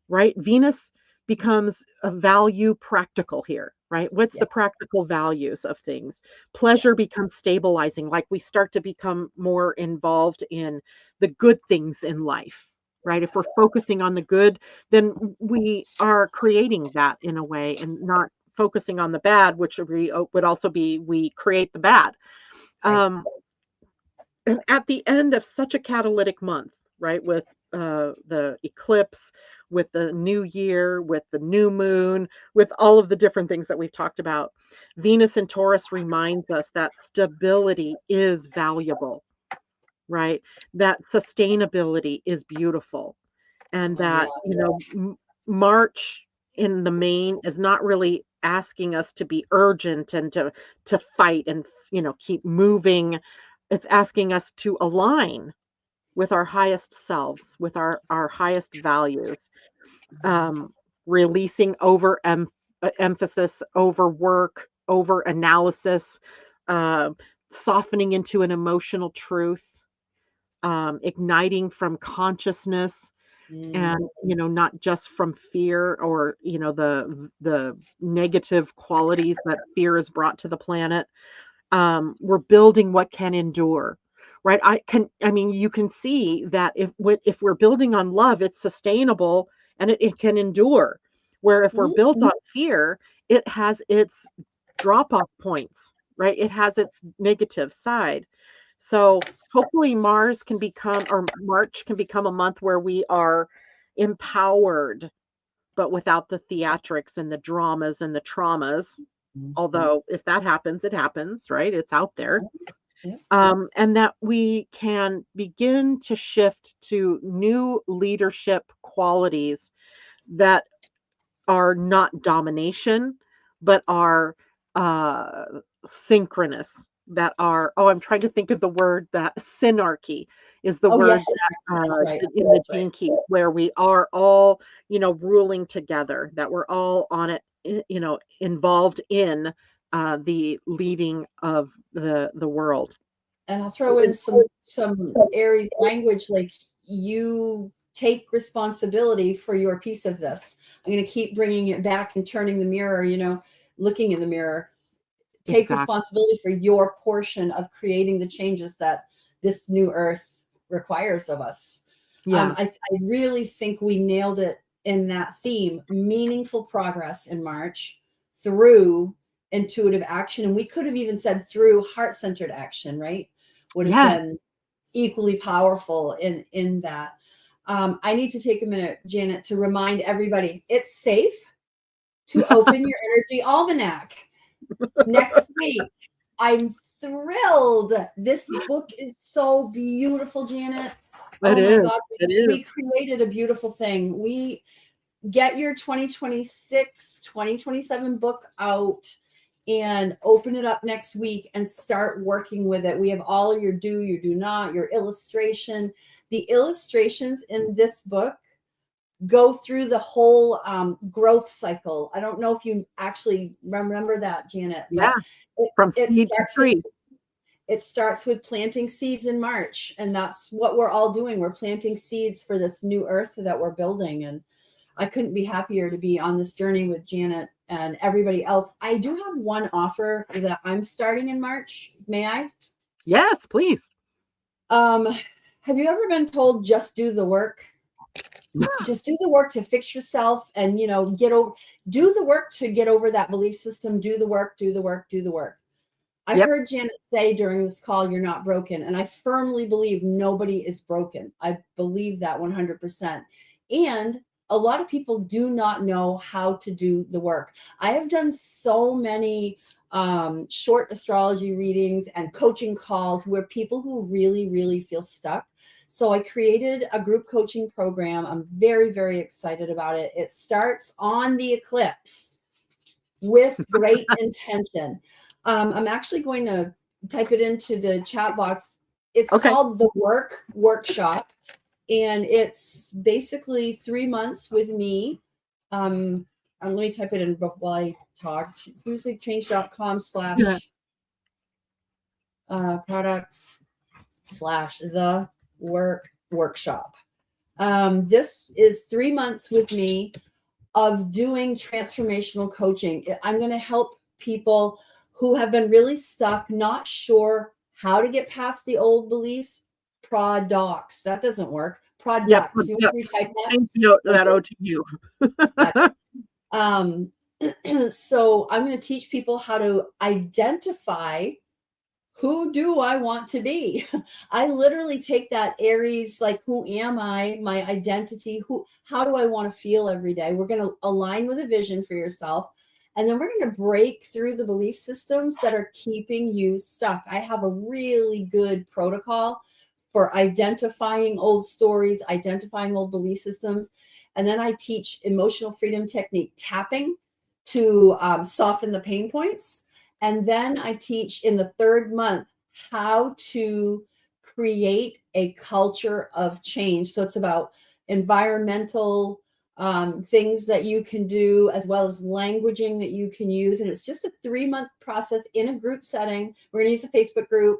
right? Venus becomes a value practical here, right? What's Yeah. the practical values of things? Yeah. Pleasure becomes stabilizing, like we start to become more involved in the good things in life, right? If we're focusing on the good, then we are creating that in a way and not focusing on the bad, which would also be we create the bad. Right. Um, and at the end of such a catalytic month, right, with the eclipse, with the new year, with the new moon, with all of the different things that we've talked about, Venus in Taurus reminds us that stability is valuable, right? That sustainability is beautiful, and Yeah. that, March in the main is not really asking us to be urgent and to fight and keep moving. It's asking us to align with our highest selves, with our highest values, um, releasing emphasis, over work, over analysis, uh, softening into an emotional truth, igniting from consciousness, Mm. and not just from fear, or the negative qualities that fear has brought to the planet. We're building what can endure, right? I mean, you can see that if we're building on love, it's sustainable and it can endure, where if we're Mhm. built on fear, it has its drop off points, right? It has its negative side. So hopefully March can become a month where we are empowered but without the theatrics and the dramas and the traumas. Although if that happens, it happens, right? It's out there. Yeah. And that we can begin to shift to new leadership qualities that are not domination, but are uh, synchronous, that are, oh, I'm trying to think of the word, that synarchy is the Oh, yes, word that that's right. in the That's right. Gene Keys, where we are all, ruling together, that we're all on it, involved in the leading of the world. And I'll throw in some Aries language, like, you take responsibility for your piece of this. I'm going to keep bringing it back and turning the mirror, looking in the mirror. Take Exactly. responsibility for your portion of creating the changes that this new earth requires of us. Yeah. I really think we nailed it in that theme. Meaningful progress in March through intuitive action. And we could have even said through heart-centered action, right? Would have Yes. been equally powerful in that. I need to take a minute, Janet, to remind everybody it's safe to open your energy almanac next week. I'm thrilled. This book is so beautiful, Janet. It Oh my is. God, It is. we created a beautiful thing. We get your 2026, 2027 book out and open it up next week and start working with it. We have all your do, your do not, your illustration. The illustrations in this book go through the whole growth cycle. I don't know if you actually remember that, Janet, Yeah. but From it seed to tree. it starts with planting seeds in March. And that's what we're all doing. We're planting seeds for this new earth that we're building. And I couldn't be happier to be on this journey with Janet and everybody else. I do have one offer that I'm starting in March. May I? Yes, please. Have you ever been told just do the work? Just do the work to fix yourself and, do the work to get over that belief system. Do the work, do the work, do the work. I Yep. heard Janet say during this call, you're not broken. And I firmly believe nobody is broken. I believe that 100%. And a lot of people do not know how to do the work. I have done so many short astrology readings and coaching calls where people who really, really feel stuck. So I created a group coaching program. I'm very, very excited about it. It starts on the eclipse with great intention. I'm actually going to type it into the chat box. It's Okay. called the Work Workshop, and it's basically 3 months with me. Let me type it in while I talk. Change.com / products / the workshop. This is 3 months with me of doing transformational coaching. I'm going to help people who have been really stuck, not sure how to get past the old beliefs. Products. That doesn't work. Yep. Products. You want me to retype that? Change that O to you. Gotcha. So I'm going to teach people how to identify, who do I want to be? I literally take that Aries, like, who am I? My identity. How do I want to feel every day? We're going to align with a vision for yourself. And then we're going to break through the belief systems that are keeping you stuck. I have a really good protocol for identifying old stories, identifying old belief systems. And then I teach emotional freedom technique tapping to soften the pain points. And then I teach in the 3rd month how to create a culture of change. So it's about environmental things that you can do, as well as languaging that you can use. And it's just a 3-month process in a group setting. We're going to use a Facebook group.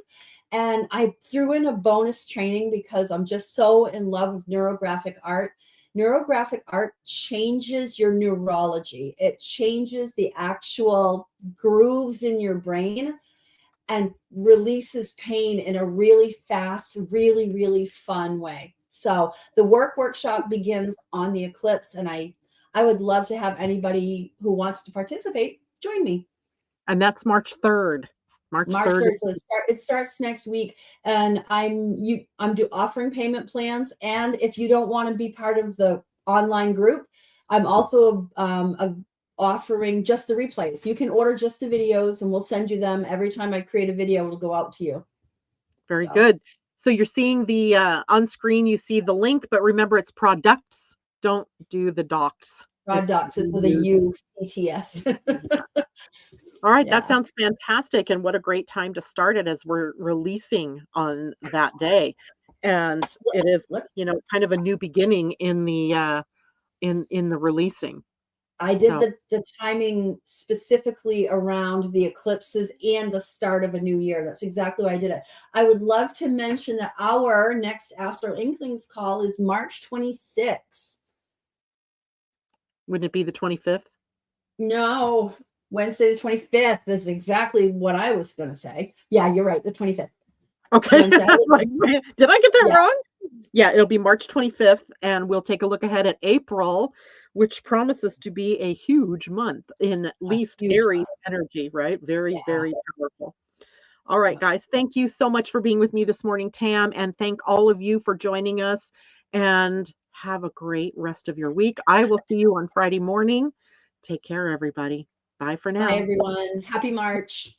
And I threw in a bonus training because I'm just so in love with neurographic art. Neurographic art changes your neurology. It changes the actual grooves in your brain and releases pain in a really fast, really, really fun way. So the workshop begins on the eclipse, and I would love to have anybody who wants to participate join me. And that's March 3rd. March 3rd. So it starts next week, and I'm offering payment plans. And if you don't want to be part of the online group, I'm also offering just the replays. You can order just the videos and we'll send you them every time I create a video. It'll go out to you. Very So good. So you're seeing the on screen, you see the link, but remember it's products. Don't do the docs. It's products is with a use. UCTS. All right, that Yeah. sounds fantastic, and what a great time to start it as we're releasing on that day. And it is, Let's kind of a new beginning in the in the releasing. I did So the timing specifically around the eclipses and the start of a new year. That's exactly why I did it. I would love to mention that our next Astro Inklings call is March 26th. wouldn't it be the 25th? No, Wednesday the 25th is exactly what I was going to say. Yeah, you're right. The 25th. Okay. Wednesday. Like, did I get that Yeah. wrong? Yeah, it'll be March 25th, and we'll take a look ahead at April, which promises to be a huge month in at A least huge Aries one. energy, right? Very, Yeah. very powerful. All right, guys, thank you so much for being with me this morning, Tam, and thank all of you for joining us. And have a great rest of your week. I will see you on Friday morning. Take care, everybody. Bye for Bye, now. everyone. Happy March.